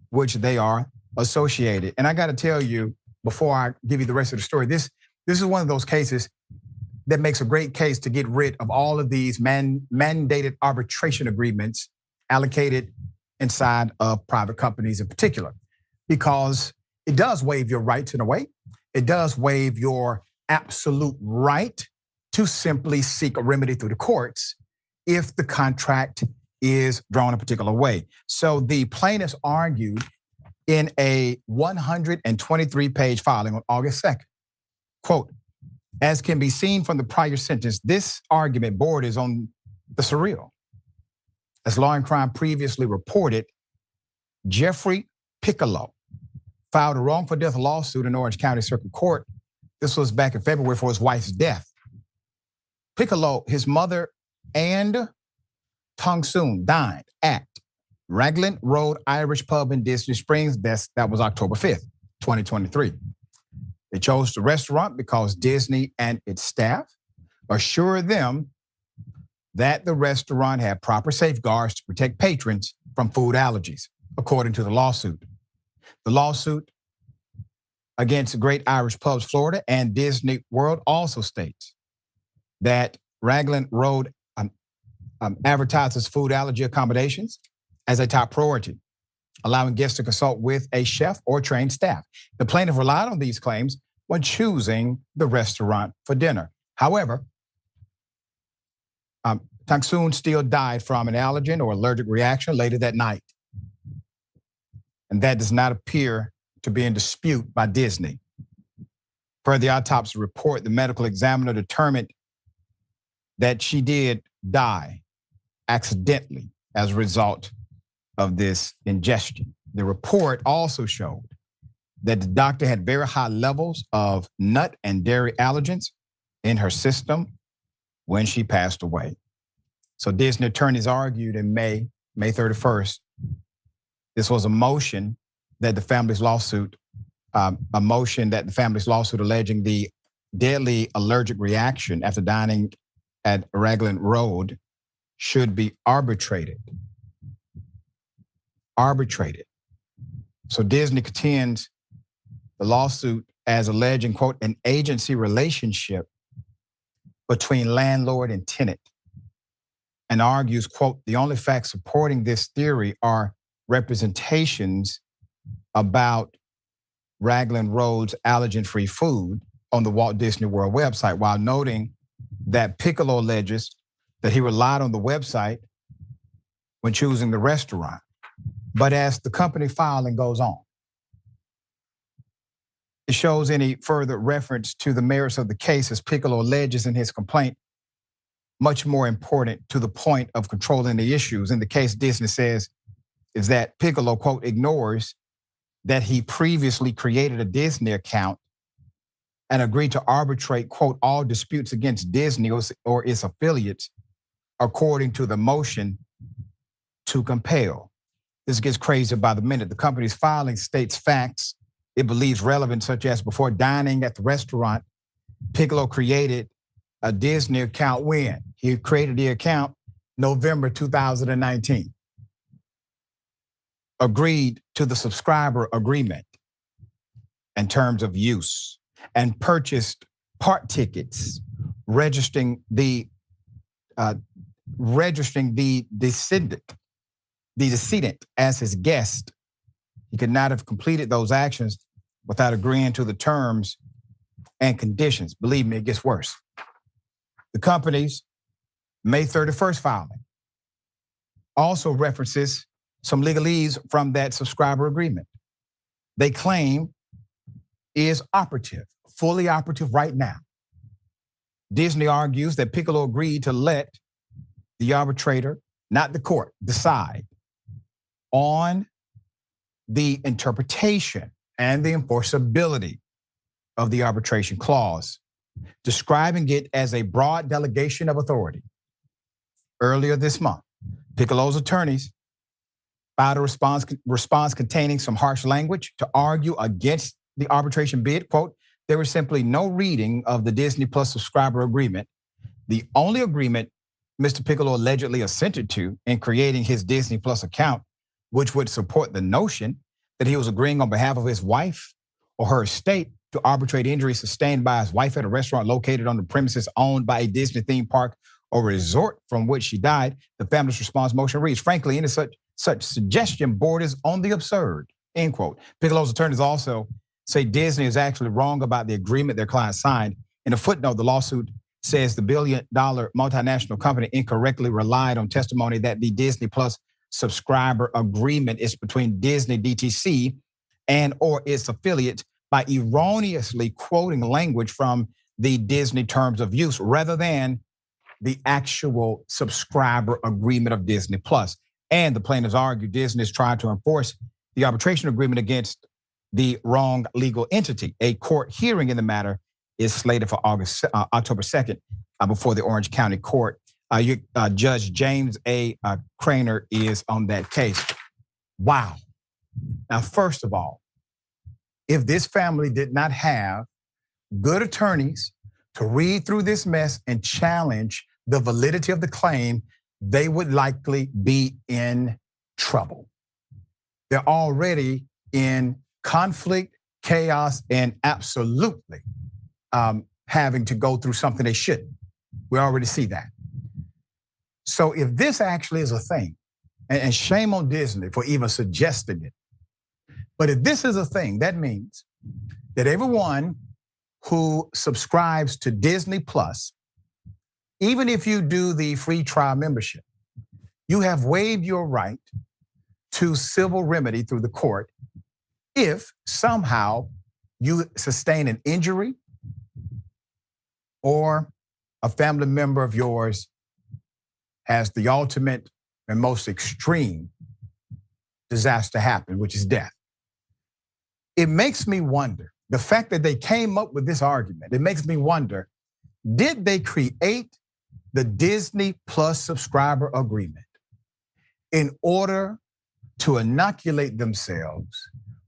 which they are associated. And I got to tell you, before I give you the rest of the story, this is one of those cases that makes a great case to get rid of all of these mandated arbitration agreements allocated inside of private companies in particular, because it does waive your rights in a way. It does waive your absolute right to simply seek a remedy through the courts if the contract is drawn a particular way. So the plaintiffs argued in a 123-page filing on August 2nd, quote, as can be seen from the prior sentence, this argument borders on the surreal. As Law and Crime previously reported, Jeffrey Piccolo filed a wrongful death lawsuit in Orange County Circuit Court. This was back in February for his wife's death. Piccolo, his mother, and Tong Soon dined at Raglan Road Irish Pub in Disney Springs. That was October 5th, 2023. They chose the restaurant because Disney and its staff assured them that the restaurant had proper safeguards to protect patrons from food allergies, according to the lawsuit. The lawsuit against Great Irish Pubs Florida and Disney World also states that Raglan Road advertises food allergy accommodations as a top priority, allowing guests to consult with a chef or trained staff. The plaintiff relied on these claims when choosing the restaurant for dinner. However, Tong Soon still died from an allergen or allergic reaction later that night. And that does not appear to be in dispute by Disney. Per the autopsy report, the medical examiner determined that she did die accidentally as a result of this ingestion. The report also showed that the doctor had very high levels of nut and dairy allergens in her system when she passed away. So Disney attorneys argued in May 31st, this was a motion that the family's lawsuit, alleging the deadly allergic reaction after dining at Raglan Road should be arbitrated. So Disney contends the lawsuit as alleging, quote, an agency relationship between landlord and tenant, and argues, quote, the only facts supporting this theory are representations about Raglan Road's allergen-free food on the Walt Disney World website, while noting that Piccolo alleges that he relied on the website when choosing the restaurant. But as the company filing goes on, it shows any further reference to the merits of the case, as Piccolo alleges in his complaint, much more important to the point of controlling the issues. In the case, Disney says is that Piccolo, quote, ignores that he previously created a Disney account and agreed to arbitrate, quote, all disputes against Disney or its affiliates according to the motion to compel. This gets crazy by the minute. The company's filing states facts it believes relevant, such as before dining at the restaurant, Piccolo created a Disney account when? He created the account November 2019. Agreed to the subscriber agreement and terms of use, and purchased part tickets, registering the decedent as his guest. He could not have completed those actions without agreeing to the terms and conditions. Believe me, it gets worse. The company's May 31st filing also references some legalese from that subscriber agreement. They claim is operative, fully operative right now. Disney argues that Piccolo agreed to let the arbitrator, not the court, decide on the interpretation and the enforceability of the arbitration clause, describing it as a broad delegation of authority. Earlier this month, Piccolo's attorneys filed a response containing some harsh language to argue against the arbitration bid. Quote, there was simply no reading of the Disney Plus subscriber agreement. The only agreement Mr. Piccolo allegedly assented to in creating his Disney Plus account, which would support the notion that he was agreeing on behalf of his wife or her estate to arbitrate injuries sustained by his wife at a restaurant located on the premises owned by a Disney theme park or resort from which she died. The family's response motion reads, frankly, any such suggestion borders on the absurd, end quote. Piccolo's attorneys also say Disney is actually wrong about the agreement their client signed. In a footnote, the lawsuit says the billion-dollar multinational company incorrectly relied on testimony that the Disney Plus subscriber agreement is between Disney DTC and or its affiliates by erroneously quoting language from the Disney terms of use rather than the actual subscriber agreement of Disney Plus. And the plaintiffs argue Disney is trying to enforce the arbitration agreement against the wrong legal entity. A court hearing in the matter is slated for October 2nd before the Orange County Court. Judge James A. Craner is on that case. Wow. Now, first of all, if this family did not have good attorneys to read through this mess and challenge the validity of the claim, they would likely be in trouble. They're already in conflict, chaos, and absolutely having to go through something they shouldn't. We already see that. So if this actually is a thing, and shame on Disney for even suggesting it, but if this is a thing, that means that everyone who subscribes to Disney Plus, even if you do the free trial membership, you have waived your right to civil remedy through the court if somehow you sustain an injury or a family member of yours has the ultimate and most extreme disaster happen, which is death. It makes me wonder, the fact that they came up with this argument, it makes me wonder, did they create the Disney Plus subscriber agreement in order to inoculate themselves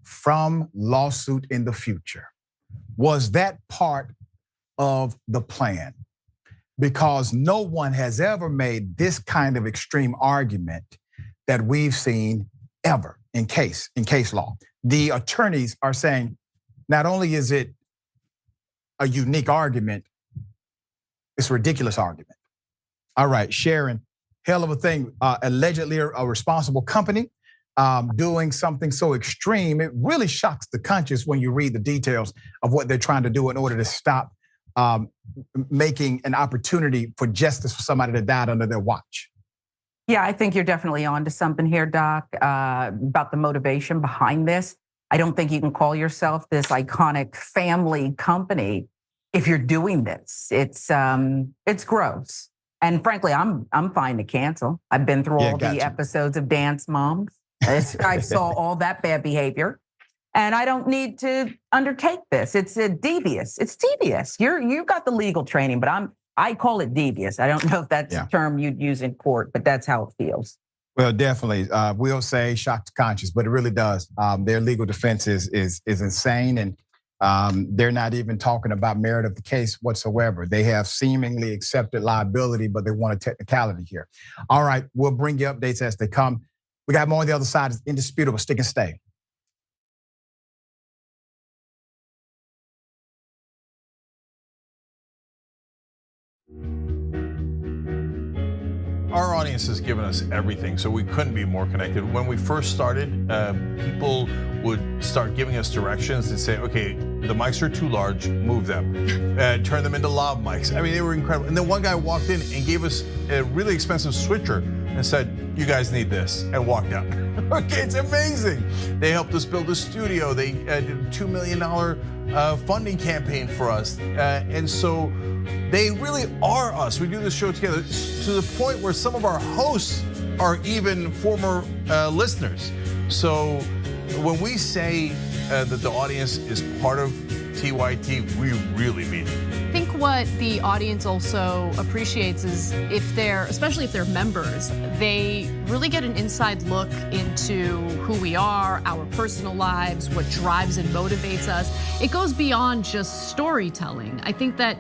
from lawsuit in the future? Was that part of the plan? Because no one has ever made this kind of extreme argument that we've seen ever in case law. The attorneys are saying, not only is it a unique argument, it's a ridiculous argument. All right, Sharon, hell of a thing. Allegedly a responsible company doing something so extreme. It really shocks the conscience when you read the details of what they're trying to do in order to stop making an opportunity for justice for somebody that died under their watch. Yeah, I think you're definitely onto something here, Doc, about the motivation behind this. I don't think you can call yourself this iconic family company if you're doing this. It's gross. And frankly, I'm fine to cancel. I've been through all the episodes of Dance Moms. I saw all that bad behavior. And I don't need to undertake this. It's devious. It's devious. You got the legal training, but I call it devious. I don't know if that's a term you'd use in court, but that's how it feels. Well, definitely. We'll say shock to conscience, but it really does. Their legal defense is insane, and they're not even talking about merit of the case whatsoever. They have seemingly accepted liability, but they want a technicality here. All right, we'll bring you updates as they come. We got more on the other side. It's indisputable. Stick and stay. Our audience has given us everything, so we couldn't be more connected. When we first started, people would start giving us directions and say, okay, the mics are too large, move them. Turn them into lav mics. I mean, they were incredible. And then one guy walked in and gave us a really expensive switcher and said, you guys need this, and walked out. Okay, it's amazing. They helped us build a studio. They did a $2 million funding campaign for us. And so they really are us. We do this show together to the point where some of our hosts are even former listeners. So when we say that the audience is part of TYT, we really mean it. I think what the audience also appreciates is especially if they're members, they really get an inside look into who we are, our personal lives, what drives and motivates us. It goes beyond just storytelling. I think that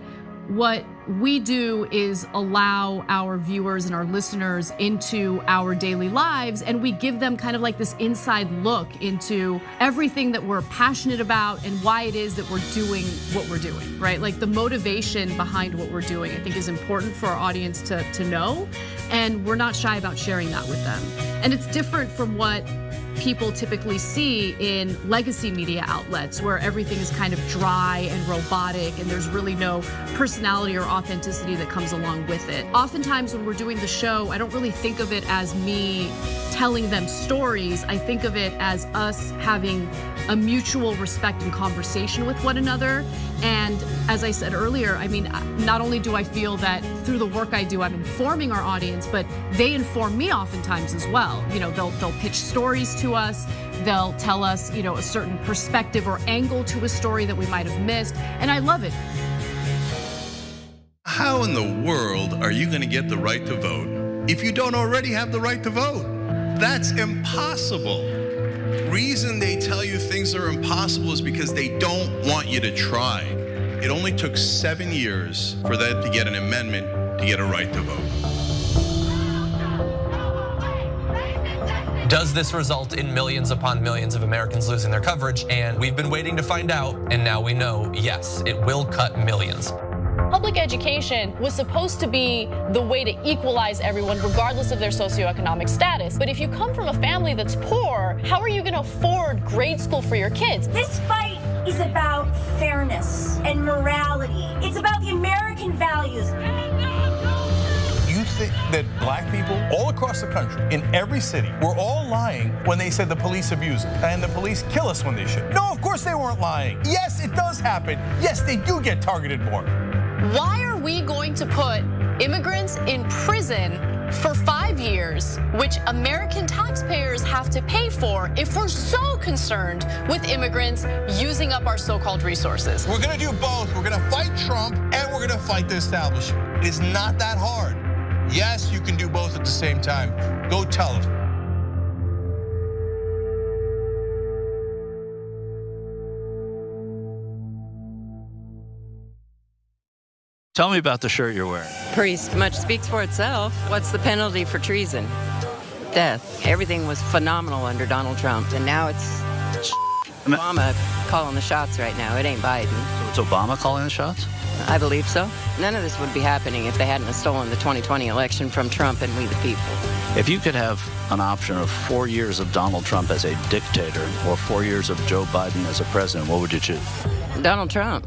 what we do is allow our viewers and our listeners into our daily lives, and we give them kind of like this inside look into everything that we're passionate about and why it is that we're doing what we're doing, right? Like the motivation behind what we're doing, I think, is important for our audience to know, and we're not shy about sharing that with them. And it's different from what people typically see in legacy media outlets where everything is kind of dry and robotic and there's really no personality or authenticity that comes along with it. Oftentimes when we're doing the show, I don't really think of it as me telling them stories. I think of it as us having a mutual respect and conversation with one another. And as I said earlier, I mean, not only do I feel that through the work I do, I'm informing our audience, but they inform me oftentimes as well. You know, they'll pitch stories to us. They'll tell us, you know, a certain perspective or angle to a story that we might have missed. And I love it. How in the world are you going to get the right to vote if you don't already have the right to vote? That's impossible. Reason they tell you things are impossible is because they don't want you to try. It only took 7 years for that to get an amendment to get a right to vote. Does this result in millions upon millions of Americans losing their coverage? And we've been waiting to find out, and now we know, yes, it will cut millions. Public education was supposed to be the way to equalize everyone regardless of their socioeconomic status. But if you come from a family that's poor, how are you going to afford grade school for your kids? This fight is about fairness and morality. It's about the American values. You think that black people all across the country, in every city, were all lying when they said the police abuse us and the police kill us when they should? No, of course they weren't lying. Yes, it does happen. Yes, they do get targeted more. Why are we going to put immigrants in prison for 5 years, which American taxpayers have to pay for, if we're so concerned with immigrants using up our so-called resources? We're gonna do both. We're gonna fight Trump and we're gonna fight the establishment. It's not that hard. Yes, you can do both at the same time. Go tell them. Tell me about the shirt you're wearing. Pretty much speaks for itself. What's the penalty for treason? Death. Everything was phenomenal under Donald Trump, and now it's Obama calling the shots right now. It ain't Biden. So it's Obama calling the shots? I believe so. None of this would be happening if they hadn't stolen the 2020 election from Trump and we the people. If you could have an option of 4 years of Donald Trump as a dictator or 4 years of Joe Biden as a president, what would you choose? Donald Trump.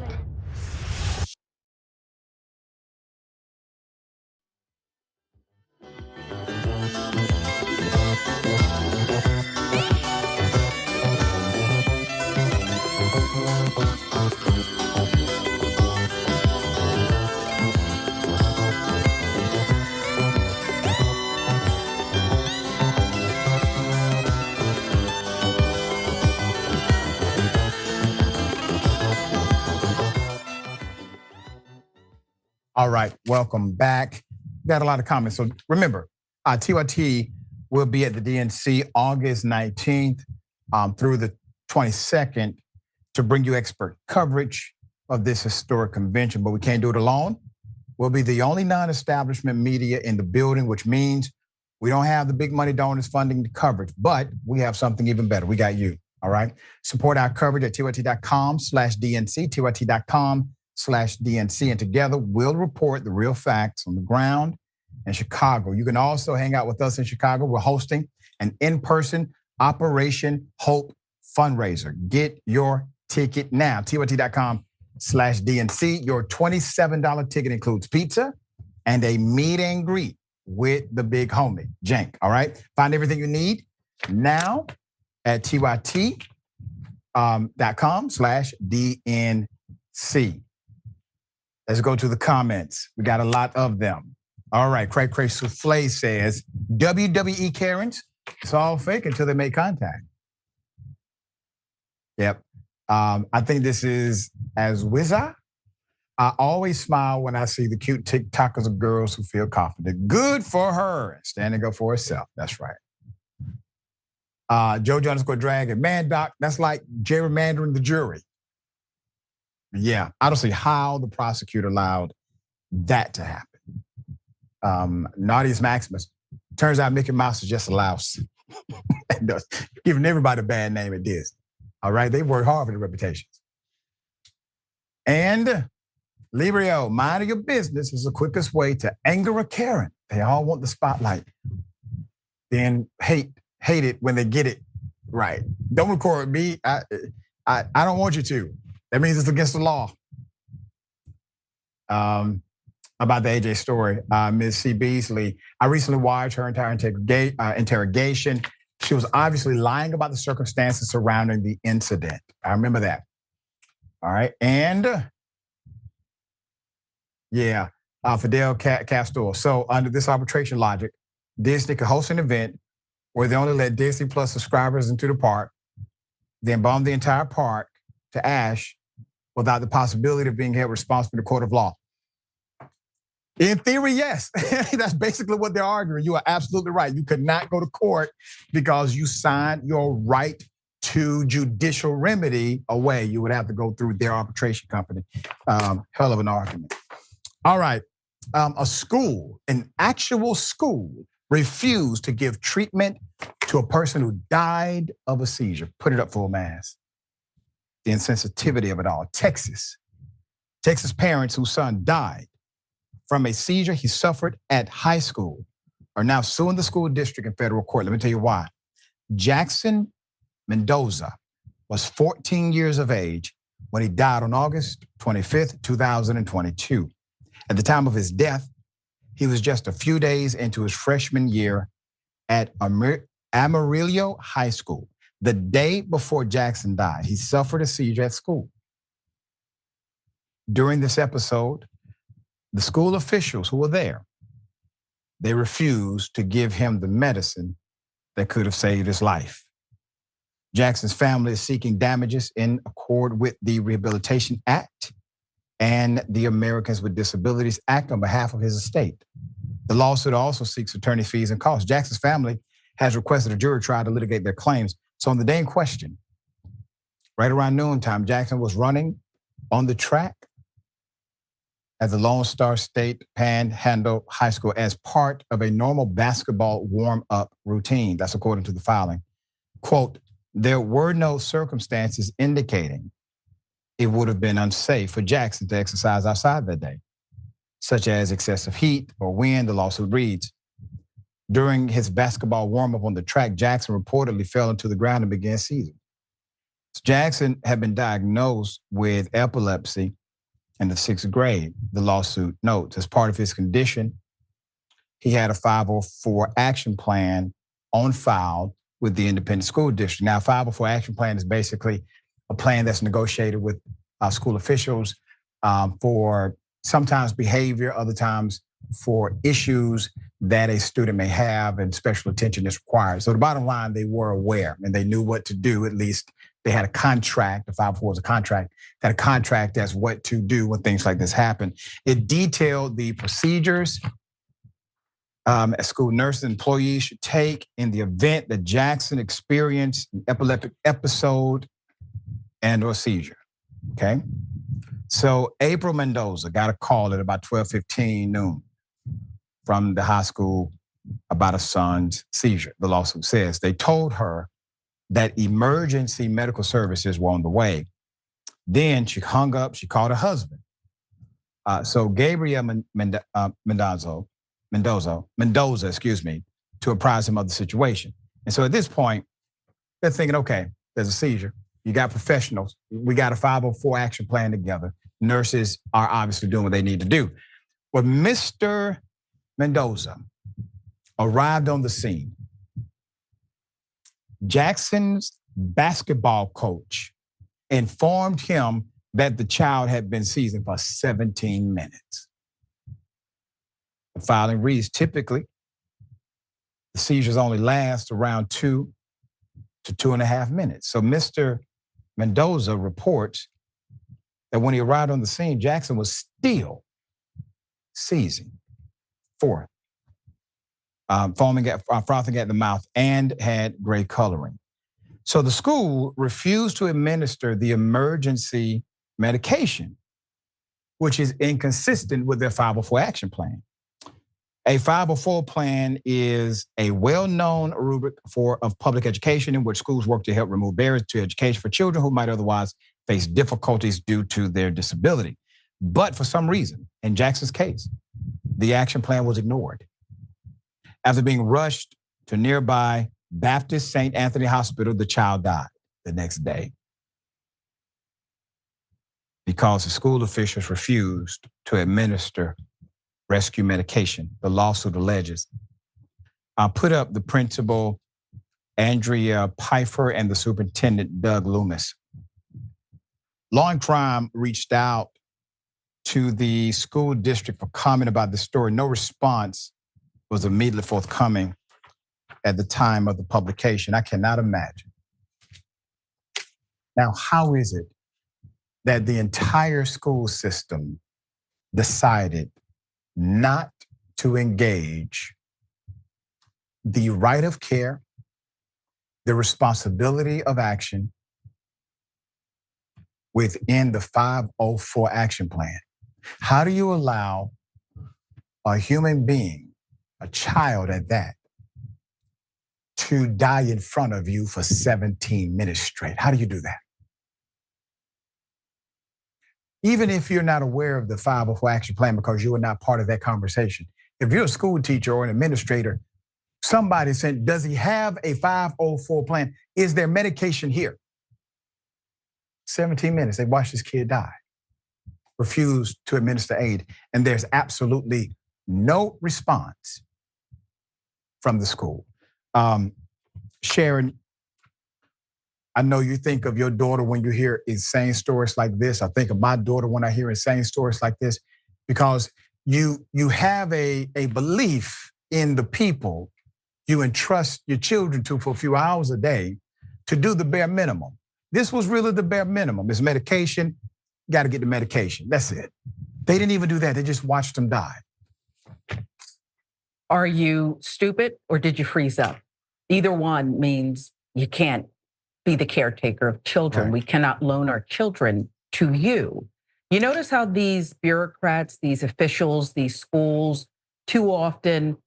All right, welcome back. Got a lot of comments. So remember, TYT will be at the DNC August 19th through the 22nd to bring you expert coverage of this historic convention, but we can't do it alone. We'll be the only non-establishment media in the building, which means we don't have the big money donors funding the coverage, but we have something even better. We got you, all right? Support our coverage at tyt.com/DNC, tyt.com/DNC, and together we'll report the real facts on the ground in Chicago. You can also hang out with us in Chicago. We're hosting an in-person Operation Hope fundraiser. Get your ticket now, tyt.com/DNC. Your $27 ticket includes pizza and a meet and greet with the big homie, Jank, all right? Find everything you need now at tyt.com/DNC. Let's go to the comments. We got a lot of them. All right, Cray Cray Souffle says, WWE Karens, it's all fake until they make contact. Yep. I think this is as Wizza. I always smile when I see the cute TikTokers of girls who feel confident. Good for her, standing up for herself. That's right. Jojo_Dragon, man, Doc, that's like gerrymandering the jury. Yeah, I don't see how the prosecutor allowed that to happen. Naughty's Maximus, turns out Mickey Mouse is just a louse. Giving everybody a bad name at Disney. All right, they work hard for their reputations. And Librio, mind your business is the quickest way to anger a Karen. They all want the spotlight. Then hate it when they get it right. Don't record me. I don't want you to. That means it's against the law. About the AJ story, Ms. C. Beasley, I recently watched her entire interrogation. She was obviously lying about the circumstances surrounding the incident. I remember that. All right, and yeah, Fidel Castor. So under this arbitration logic, Disney could host an event where they only let Disney Plus subscribers into the park, then bomb the entire park to ash without the possibility of being held responsible in the court of law. In theory, yes. That's basically what they're arguing. You are absolutely right. You could not go to court because you signed your right to judicial remedy away. You would have to go through their arbitration company. Hell of an argument. All right, a school, an actual school, refused to give treatment to a person who died of a seizure. Put it up full mass. The insensitivity of it all. Texas parents whose son died from a seizure he suffered at high school are now suing the school district in federal court. Let me tell you why. Jackson Mendoza was 14 years of age when he died on August 25th, 2022. At the time of his death, he was just a few days into his freshman year at Amarillo High School. The day before Jackson died, he suffered a seizure at school. During this episode, the school officials who were there, they refused to give him the medicine that could have saved his life. Jackson's family is seeking damages in accord with the Rehabilitation Act and the Americans with Disabilities Act on behalf of his estate. The lawsuit also seeks attorney fees and costs. Jackson's family has requested a jury trial to litigate their claims. So on the day in question, right around noontime, Jackson was running on the track at the Lone Star State Panhandle High School as part of a normal basketball warm-up routine. That's according to the filing. Quote, there were no circumstances indicating it would have been unsafe for Jackson to exercise outside that day, such as excessive heat or wind, the lawsuit reads. During his basketball warm-up on the track, Jackson reportedly fell into the ground and began seizing. Jackson had been diagnosed with epilepsy in the 6th grade, the lawsuit notes. As part of his condition, he had a 504 action plan on file with the independent school district. Now, 504 action plan is basically a plan that's negotiated with school officials for sometimes behavior, other times for issues that a student may have and special attention is required. So the bottom line, they were aware and they knew what to do. At least they had a contract. The 504 was a contract, had a contract as what to do when things like this happen. It detailed the procedures a school nurse and employees should take in the event that Jackson experienced an epileptic episode and or seizure, okay? So April Mendoza got a call at about 12:15 noon from the high school about a son's seizure, the lawsuit says. They told her that emergency medical services were on the way. Then she hung up, she called her husband. So Gabriel Mendoza Mendoza, to apprise him of the situation. And so at this point, they're thinking, okay, there's a seizure. You got professionals. We got a 504 action plan together. Nurses are obviously doing what they need to do. When Mr. Mendoza arrived on the scene, Jackson's basketball coach informed him that the child had been seizing for 17 minutes. The filing reads, typically, the seizures only last around 2 to 2.5 minutes. So Mr. Mendoza reports that when he arrived on the scene, Jackson was still seizing forth, frothing at the mouth, and had gray coloring. So the school refused to administer the emergency medication, which is inconsistent with their 504 action plan. A 504 plan is a well-known rubric of public education in which schools work to help remove barriers to education for children who might otherwise face difficulties due to their disability. But for some reason, in Jackson's case, the action plan was ignored. After being rushed to nearby Baptist St. Anthony Hospital, the child died the next day because the school officials refused to administer rescue medication. The lawsuit alleges. I'll put up the principal, Andrea Pfeiffer, and the superintendent, Doug Loomis. Law and Crime reached out to the school district for comment about the story. No response was immediately forthcoming at the time of the publication. I cannot imagine. Now, how is it that the entire school system decided not to engage the right of care, the responsibility of action within the 504 action plan? How do you allow a human being, a child at that, to die in front of you for 17 minutes straight? How do you do that? Even if you're not aware of the 504 action plan because you are not part of that conversation. If you're a school teacher or an administrator, somebody said, does he have a 504 plan? Is there medication here? 17 minutes, they watched this kid die. Refused to administer aid. And there's absolutely no response from the school. Sharon, I know you think of your daughter when you hear insane stories like this. I think of my daughter when I hear insane stories like this, because you have a belief in the people you entrust your children to for a few hours a day to do the bare minimum. This was really the bare minimum. It's medication, got to get the medication. That's it. They didn't even do that. They just watched them die. Are you stupid or did you freeze up? Either one means you can't be the caretaker of children. Right. We cannot loan our children to you. You notice how these bureaucrats, these officials, these schools, too often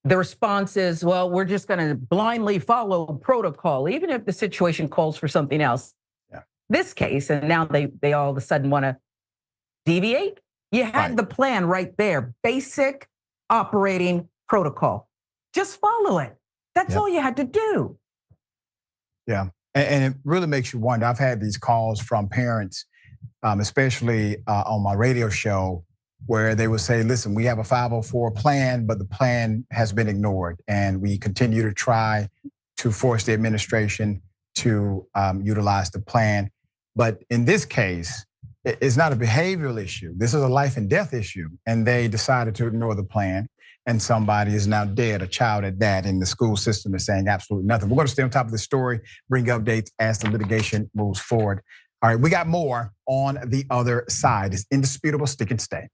the response is, well, we're just going to blindly follow protocol, even if the situation calls for something else. Yeah. This case, and now they all of a sudden want to deviate. You had the plan right there, basic operating protocol. Just follow it. That's all you had to do. Yeah. And it really makes you wonder. I've had these calls from parents, especially on my radio show, where they would say, listen, we have a 504 plan, but the plan has been ignored. And we continue to try to force the administration to utilize the plan. But in this case, it's not a behavioral issue. This is a life and death issue. And they decided to ignore the plan. And somebody is now dead, a child at that, and the school system is saying absolutely nothing. We're going to stay on top of the story, bring updates as the litigation moves forward. All right, we got more on the other side. It's indisputable, stick and stay.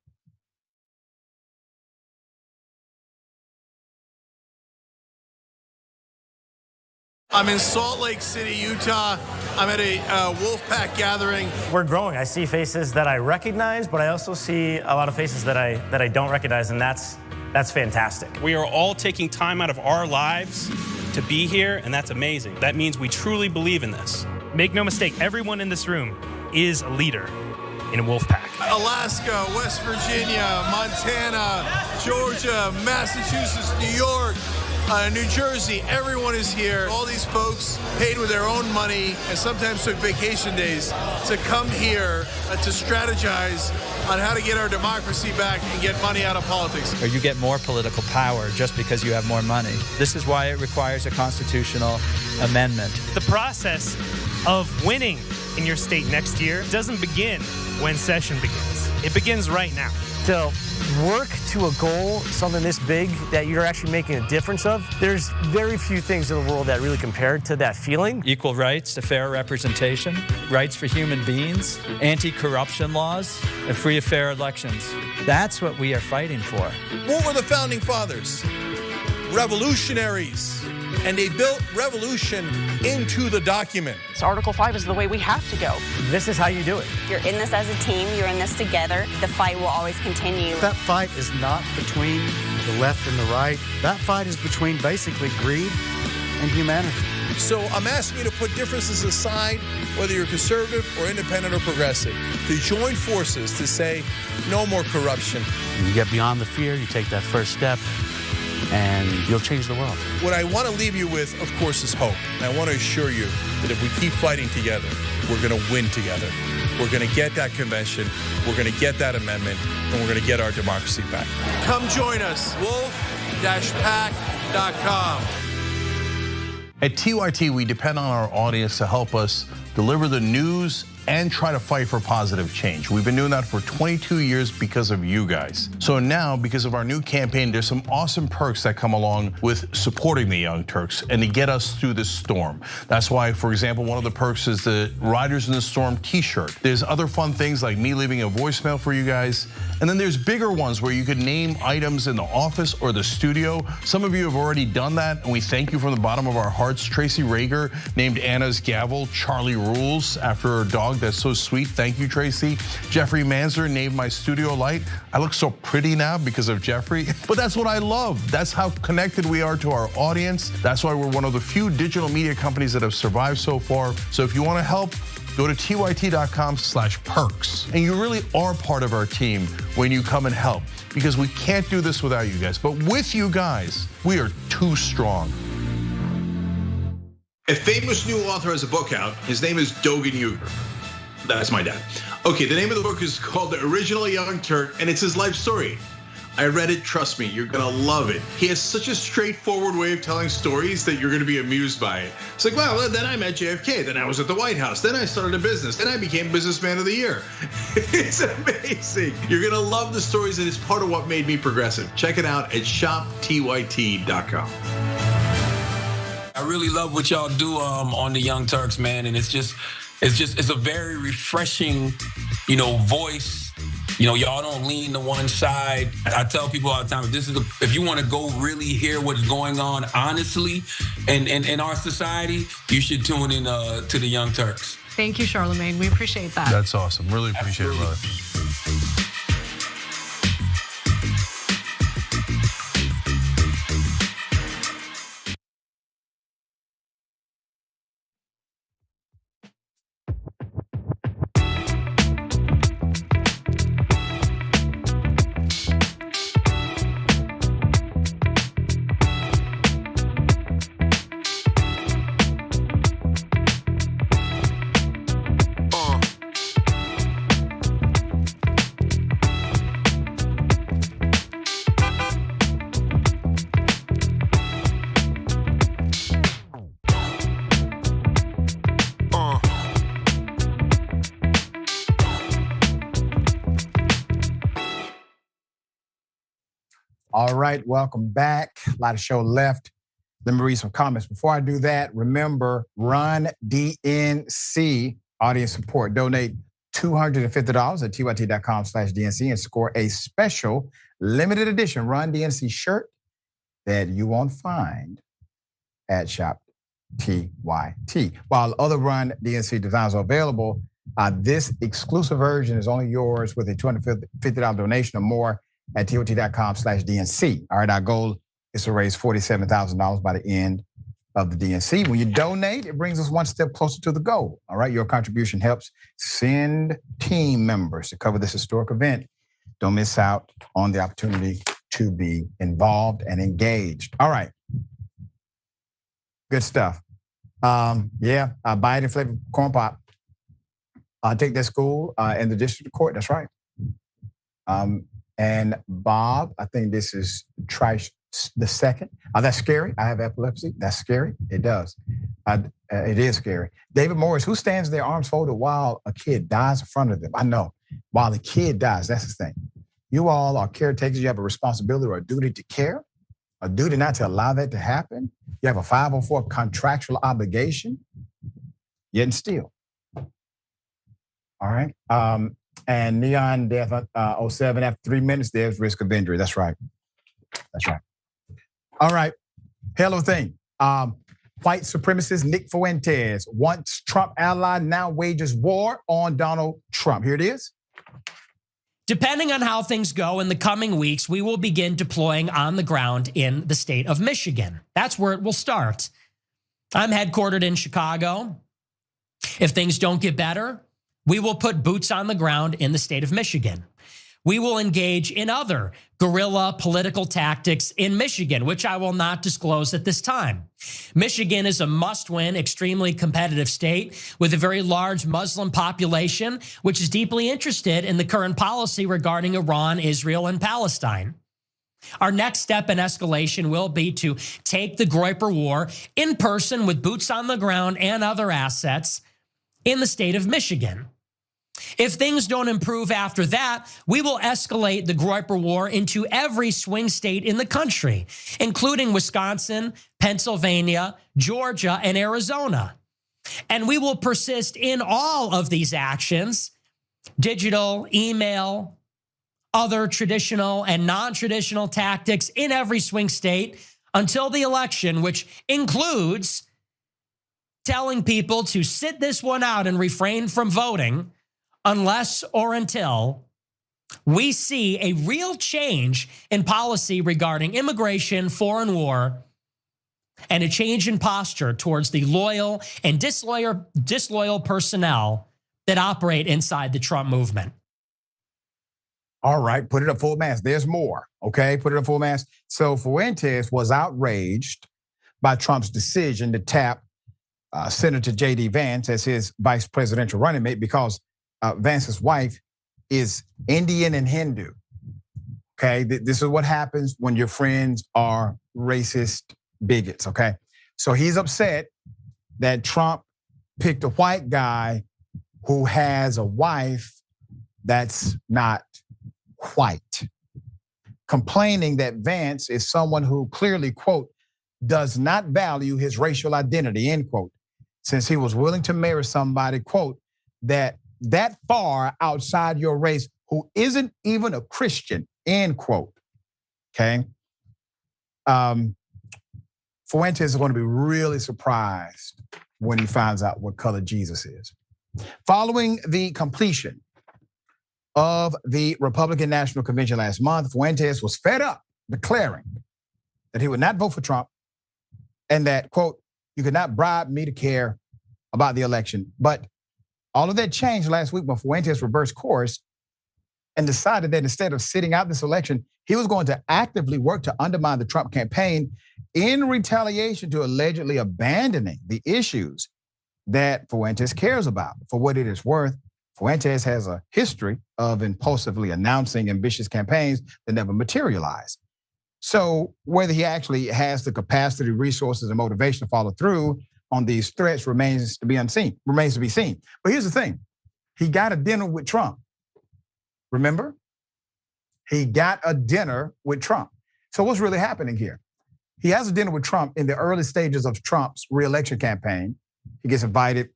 I'm in Salt Lake City, Utah. I'm at a Wolfpack gathering. We're growing. I see faces that I recognize, but I also see a lot of faces that I don't recognize, and that's fantastic. We are all taking time out of our lives to be here, and that's amazing. That means we truly believe in this. Make no mistake, everyone in this room is a leader in Wolfpack. Alaska, West Virginia, Montana, Georgia, Massachusetts, New York, New Jersey, everyone is here. All these folks paid with their own money and sometimes took vacation days to come here to strategize on how to get our democracy back and get money out of politics. Or you get more political power just because you have more money. This is why it requires a constitutional amendment. The process of winning in your state next year doesn't begin when session begins. It begins right now. To work to a goal, something this big that you're actually making a difference of, there's very few things in the world that really compare to that feeling. Equal rights to fair representation, rights for human beings, anti-corruption laws, and free and fair elections. That's what we are fighting for. What were the founding fathers? Revolutionaries. And they built revolution into the document. So Article 5 is the way we have to go. This is how you do it. You're in this as a team, you're in this together. The fight will always continue. That fight is not between the left and the right. That fight is between basically greed and humanity. So I'm asking you to put differences aside, whether you're conservative or independent or progressive, to join forces to say no more corruption. You get beyond the fear, you take that first step, and you'll change the world. What I want to leave you with, of course, is hope. And I want to assure you that if we keep fighting together, we're going to win together. We're going to get that convention, we're going to get that amendment, and we're going to get our democracy back. Come join us, wolf-pac.com. At TYT, we depend on our audience to help us deliver the news and try to fight for positive change. We've been doing that for 22 years because of you guys. So now, because of our new campaign, there's some awesome perks that come along with supporting the Young Turks and to get us through this storm. That's why, for example, one of the perks is the Riders in the Storm t-shirt. There's other fun things like me leaving a voicemail for you guys. And then there's bigger ones where you could name items in the office or the studio. Some of you have already done that, and we thank you from the bottom of our hearts. Tracy Rager named Anna's gavel Charlie Rules after her dog. That's so sweet. Thank you, Tracy. Jeffrey Manzer named my studio light. I look so pretty now because of Jeffrey, but that's what I love. That's how connected we are to our audience. That's why we're one of the few digital media companies that have survived so far. So if you want to help, go to tyt.com/perks. And you really are part of our team when you come and help, because we can't do this without you guys. But with you guys, we are too strong. A famous new author has a book out. His name is Dogan Uger. That's my dad. Okay, the name of the book is called The Original Young Turk, and it's his life story. I read it, trust me, you're gonna love it. He has such a straightforward way of telling stories that you're gonna be amused by it. It's like, well, then I met JFK, then I was at the White House, then I started a business, then I became Businessman of the Year. It's amazing. You're gonna love the stories, and it's part of what made me progressive. Check it out at shoptyt.com. I really love what y'all do on the Young Turks, man, and it's a very refreshing, voice. Y'all don't lean to one side. I tell people all the time, if you want to go really hear what's going on honestly in our society, you should tune in to the Young Turks. Thank you, Charlemagne. We appreciate that. That's awesome. Really appreciate it, brother. All right, welcome back. A lot of show left. Let me read some comments. Before I do that, remember, Run DNC audience support. Donate $250 at tyt.com/DNC and score a special limited edition Run DNC shirt that you won't find at Shop TYT. While other Run DNC designs are available, this exclusive version is only yours with a $250 donation or more at tyt.com/DNC. All right, our goal is to raise $47,000 by the end of the DNC. When you donate, it brings us one step closer to the goal. All right, your contribution helps send team members to cover this historic event. Don't miss out on the opportunity to be involved and engaged. All right, good stuff. Buy it in flavored corn pop. Take that school in the district court. That's right. And Bob, I think this is Trish the second. That's scary. I have epilepsy. That's scary. It does. It is scary. David Morris, who stands there arms folded while a kid dies in front of them? I know. While the kid dies, that's the thing. You all are caretakers. You have a responsibility or a duty to care, a duty not to allow that to happen. You have a 504 contractual obligation, yet and still. All right. And Neon Death 07, after 3 minutes, there's risk of injury. That's right. That's right. All right. Hello thing. White supremacist Nick Fuentes, once Trump ally, now wages war on Donald Trump. Here it is. Depending on how things go in the coming weeks, we will begin deploying on the ground in the state of Michigan. That's where it will start. I'm headquartered in Chicago. If things don't get better, we will put boots on the ground in the state of Michigan. We will engage in other guerrilla political tactics in Michigan, which I will not disclose at this time. Michigan is a must-win, extremely competitive state with a very large Muslim population, which is deeply interested in the current policy regarding Iran, Israel, and Palestine. Our next step in escalation will be to take the Groyper War in person with boots on the ground and other assets in the state of Michigan. If things don't improve after that, we will escalate the Groyper War into every swing state in the country, including Wisconsin, Pennsylvania, Georgia, and Arizona. And we will persist in all of these actions, digital, email, other traditional and non-traditional tactics in every swing state until the election, which includes telling people to sit this one out and refrain from voting unless or until we see a real change in policy regarding immigration, foreign war, and a change in posture towards the loyal and disloyal personnel that operate inside the Trump movement. All right, put it at full mast. There's more, okay? Put it at full mast. So Fuentes was outraged by Trump's decision to tap Senator J.D. Vance as his vice presidential running mate because Vance's wife is Indian and Hindu. Okay, this is what happens when your friends are racist bigots, okay? So he's upset that Trump picked a white guy who has a wife that's not white, complaining that Vance is someone who clearly, quote, does not value his racial identity, end quote, since he was willing to marry somebody, quote, that far outside your race who isn't even a Christian, end quote, okay? Fuentes is going to be really surprised when he finds out what color Jesus is. Following the completion of the Republican National Convention last month, Fuentes was fed up, declaring that he would not vote for Trump and that, quote, you could not bribe me to care about the election. But all of that changed last week when Fuentes reversed course and decided that instead of sitting out this election, he was going to actively work to undermine the Trump campaign in retaliation to allegedly abandoning the issues that Fuentes cares about. For what it is worth, Fuentes has a history of impulsively announcing ambitious campaigns that never materialize. So whether he actually has the capacity, resources, and motivation to follow through on these threats remains to be seen. But here's the thing. He got a dinner with Trump. Remember? He got a dinner with Trump. So what's really happening here? He has a dinner with Trump in the early stages of Trump's re-election campaign. He gets invited,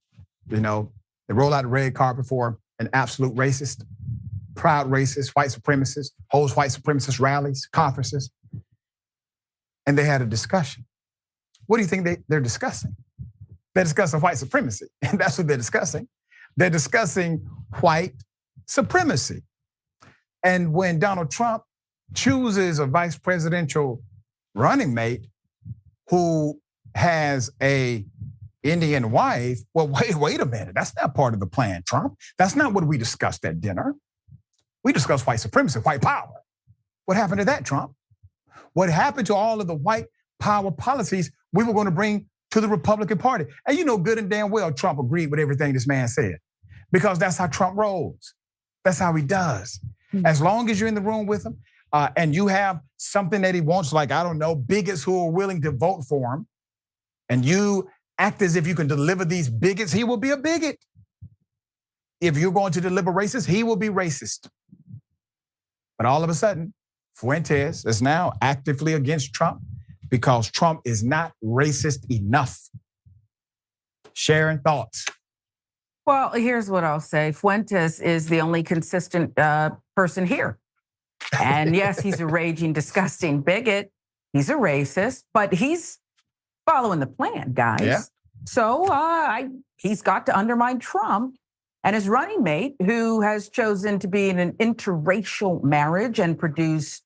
they roll out the red carpet for an absolute racist, proud racist, white supremacist, holds white supremacist rallies, conferences. And they had a discussion. What do you think they're discussing? They're discussing white supremacy, and that's what they're discussing. They're discussing white supremacy. And when Donald Trump chooses a vice presidential running mate who has a Indian wife. Well, wait a minute. That's not part of the plan, Trump. That's not what we discussed at dinner. We discussed white supremacy, white power. What happened to that, Trump? What happened to all of the white power policies we were going to bring to the Republican Party? And you know good and damn well Trump agreed with everything this man said, because that's how Trump rolls. That's how he does. As long as you're in the room with him and you have something that he wants, like, I don't know, bigots who are willing to vote for him, and you act as if you can deliver these bigots, he will be a bigot. If you're going to deliver racists, he will be racist. But all of a sudden, Fuentes is now actively against Trump because Trump is not racist enough. Sharon, thoughts? Well, here's what I'll say. Fuentes is the only consistent person here. And yes, he's a raging, disgusting bigot. He's a racist, but he's following the plan, guys. Yeah. So he's got to undermine Trump and his running mate, who has chosen to be in an interracial marriage and produce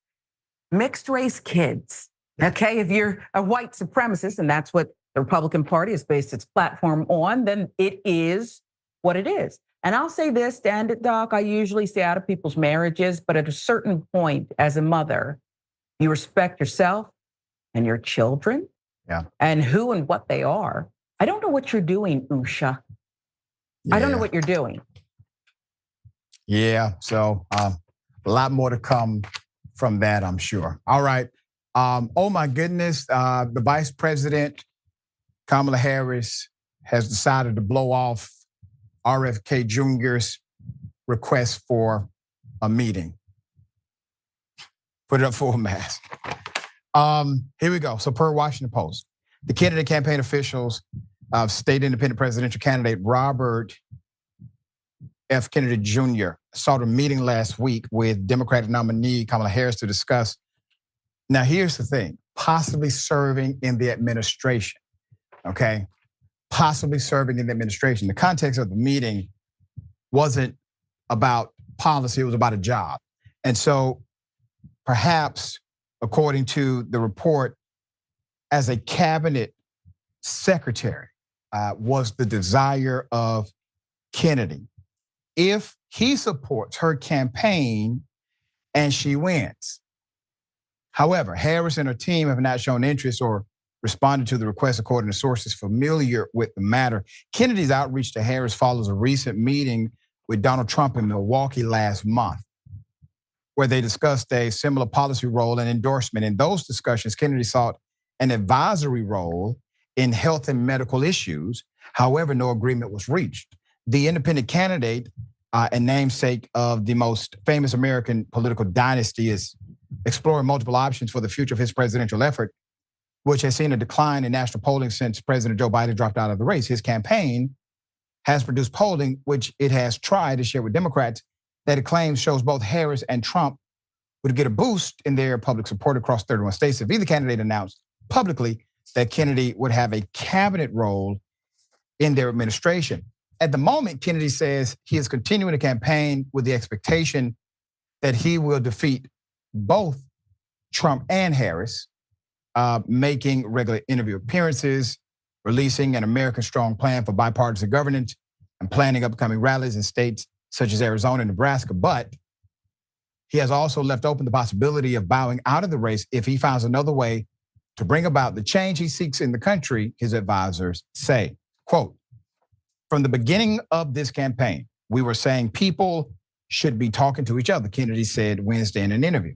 mixed race kids. Okay, if you're a white supremacist, and that's what the Republican Party has based its platform on, then it is what it is. And I'll say this, stand it, Doc, I usually stay out of people's marriages, but at a certain point as a mother, you respect yourself and your children and who and what they are. I don't know what you're doing, Usha. Yeah. I don't know what you're doing. Yeah, so a lot more to come from that, I'm sure. All right. Oh my goodness, the Vice President, Kamala Harris, has decided to blow off RFK Jr.'s request for a meeting. Put it up for a mask. Here we go. So per Washington Post, the candidate campaign officials of state independent presidential candidate Robert F. Kennedy Jr. sought a meeting last week with Democratic nominee Kamala Harris to discuss. Now, here's the thing, possibly serving in the administration, okay? Possibly serving in the administration. The context of the meeting wasn't about policy, it was about a job. And so perhaps, according to the report, as a cabinet secretary was the desire of Kennedy. If he supports her campaign and she wins. However, Harris and her team have not shown interest or responded to the request, according to sources familiar with the matter. Kennedy's outreach to Harris follows a recent meeting with Donald Trump in Milwaukee last month, where they discussed a similar policy role and endorsement. In those discussions, Kennedy sought an advisory role in health and medical issues. However, no agreement was reached. The independent candidate and namesake of the most famous American political dynasty is exploring multiple options for the future of his presidential effort, which has seen a decline in national polling since President Joe Biden dropped out of the race. His campaign has produced polling, which it has tried to share with Democrats, that it claims shows both Harris and Trump would get a boost in their public support across 31 states if either candidate announced publicly that Kennedy would have a cabinet role in their administration. At the moment, Kennedy says he is continuing the campaign with the expectation that he will defeat both Trump and Harris, making regular interview appearances, releasing an American Strong Plan for bipartisan governance, and planning upcoming rallies in states such as Arizona and Nebraska. But he has also left open the possibility of bowing out of the race if he finds another way to bring about the change he seeks in the country, his advisors say. Quote, from the beginning of this campaign, we were saying people should be talking to each other, Kennedy said Wednesday in an interview.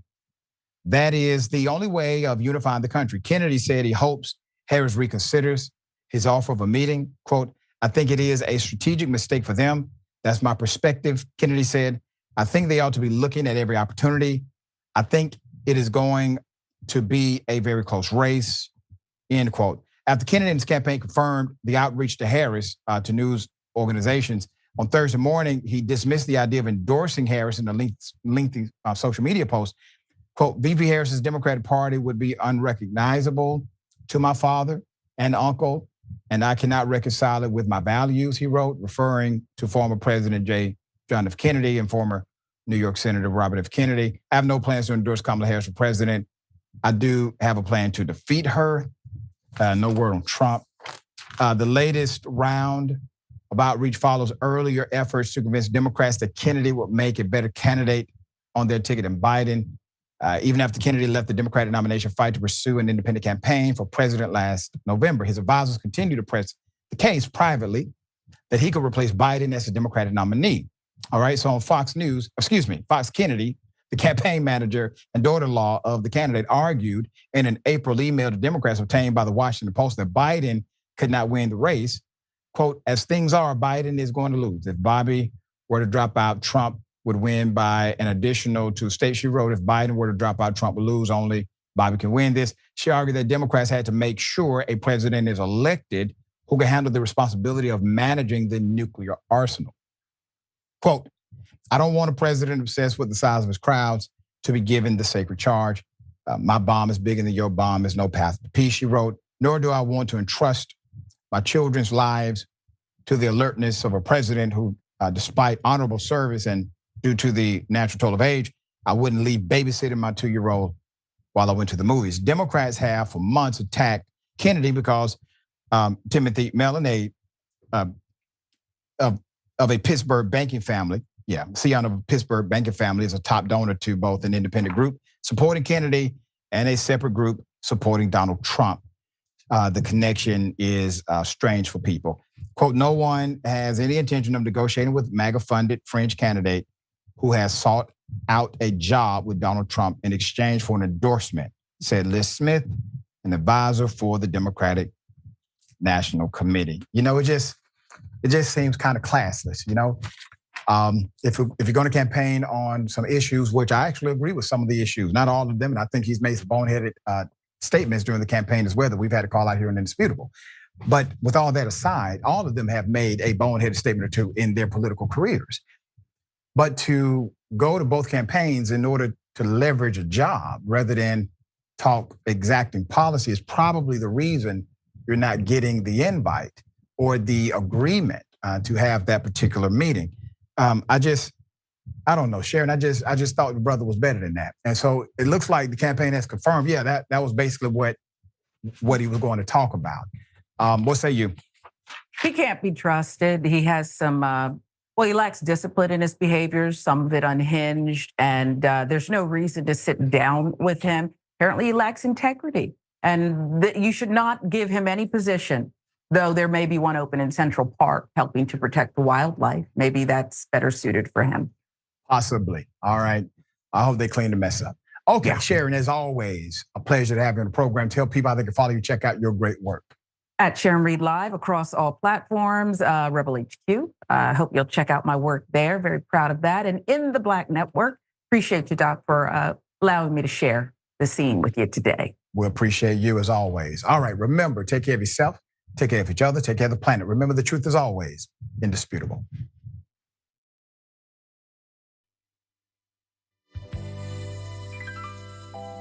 That is the only way of unifying the country. Kennedy said he hopes Harris reconsiders his offer of a meeting. Quote, I think it is a strategic mistake for them. That's my perspective, Kennedy said. I think they ought to be looking at every opportunity. I think it is going to be a very close race, end quote. After Kennedy and his campaign confirmed the outreach to Harris to news organizations, on Thursday morning, he dismissed the idea of endorsing Harris in a lengthy social media post. Quote, VP Harris's Democratic Party would be unrecognizable to my father and uncle, and I cannot reconcile it with my values, he wrote, referring to former President John F. Kennedy and former New York Senator Robert F. Kennedy. I have no plans to endorse Kamala Harris for president. I do have a plan to defeat her. No word on Trump. The latest round of outreach follows earlier efforts to convince Democrats that Kennedy would make a better candidate on their ticket than Biden. Even after Kennedy left the Democratic nomination fight to pursue an independent campaign for president last November, his advisors continue to press the case privately that he could replace Biden as the Democratic nominee. All right, so on Fox Kennedy, the campaign manager and daughter-in-law of the candidate, argued in an April email to Democrats obtained by the Washington Post that Biden could not win the race. Quote, as things are, Biden is going to lose. If Bobby were to drop out, Trump would win by an additional 2 states. She wrote, if Biden were to drop out, Trump would lose. Only Bobby can win this. She argued that Democrats had to make sure a president is elected who can handle the responsibility of managing the nuclear arsenal. Quote, I don't want a president obsessed with the size of his crowds to be given the sacred charge. My bomb is bigger than your bomb. There's no path to peace, she wrote. Nor do I want to entrust my children's lives to the alertness of a president who, despite honorable service and due to the natural toll of age, I wouldn't leave babysitting my 2-year-old while I went to the movies. Democrats have for months attacked Kennedy because Timothy Mellon, of a Pittsburgh banking family, Sion of a Pittsburgh banking family, is a top donor to both an independent group supporting Kennedy and a separate group supporting Donald Trump. The connection is strange for people. Quote, no one has any intention of negotiating with MAGA-funded French candidate who has sought out a job with Donald Trump in exchange for an endorsement, said Liz Smith, an advisor for the Democratic National Committee. You know, it just seems kind of classless, you know? If you're going to campaign on some issues, which I actually agree with some of the issues, not all of them, and I think he's made some boneheaded statements during the campaign as well that we've had to call out here in Indisputable. But with all that aside, all of them have made a boneheaded statement or two in their political careers. But to go to both campaigns in order to leverage a job rather than talk exacting policy is probably the reason you're not getting the invite or the agreement to have that particular meeting. I don't know, Sharon. I just thought your brother was better than that, and so it looks like the campaign has confirmed. Yeah, that was basically what he was going to talk about. What say you? He can't be trusted. He has some. Well, he lacks discipline in his behaviors. Some of it unhinged, and there's no reason to sit down with him. Apparently, he lacks integrity, and you should not give him any position. Though there may be one open in Central Park helping to protect the wildlife. Maybe that's better suited for him. Possibly. All right. I hope they clean the mess up. Okay, yeah. Sharon, as always, a pleasure to have you on the program. Tell people how they can follow you, check out your great work. At Sharon Reed Live across all platforms, Rebel HQ. I hope you'll check out my work there. Very proud of that. And in the Black Network, appreciate you, Doc, for allowing me to share the scene with you today. We appreciate you as always. All right, remember, take care of yourself. Take care of each other, take care of the planet. Remember, the truth is always indisputable.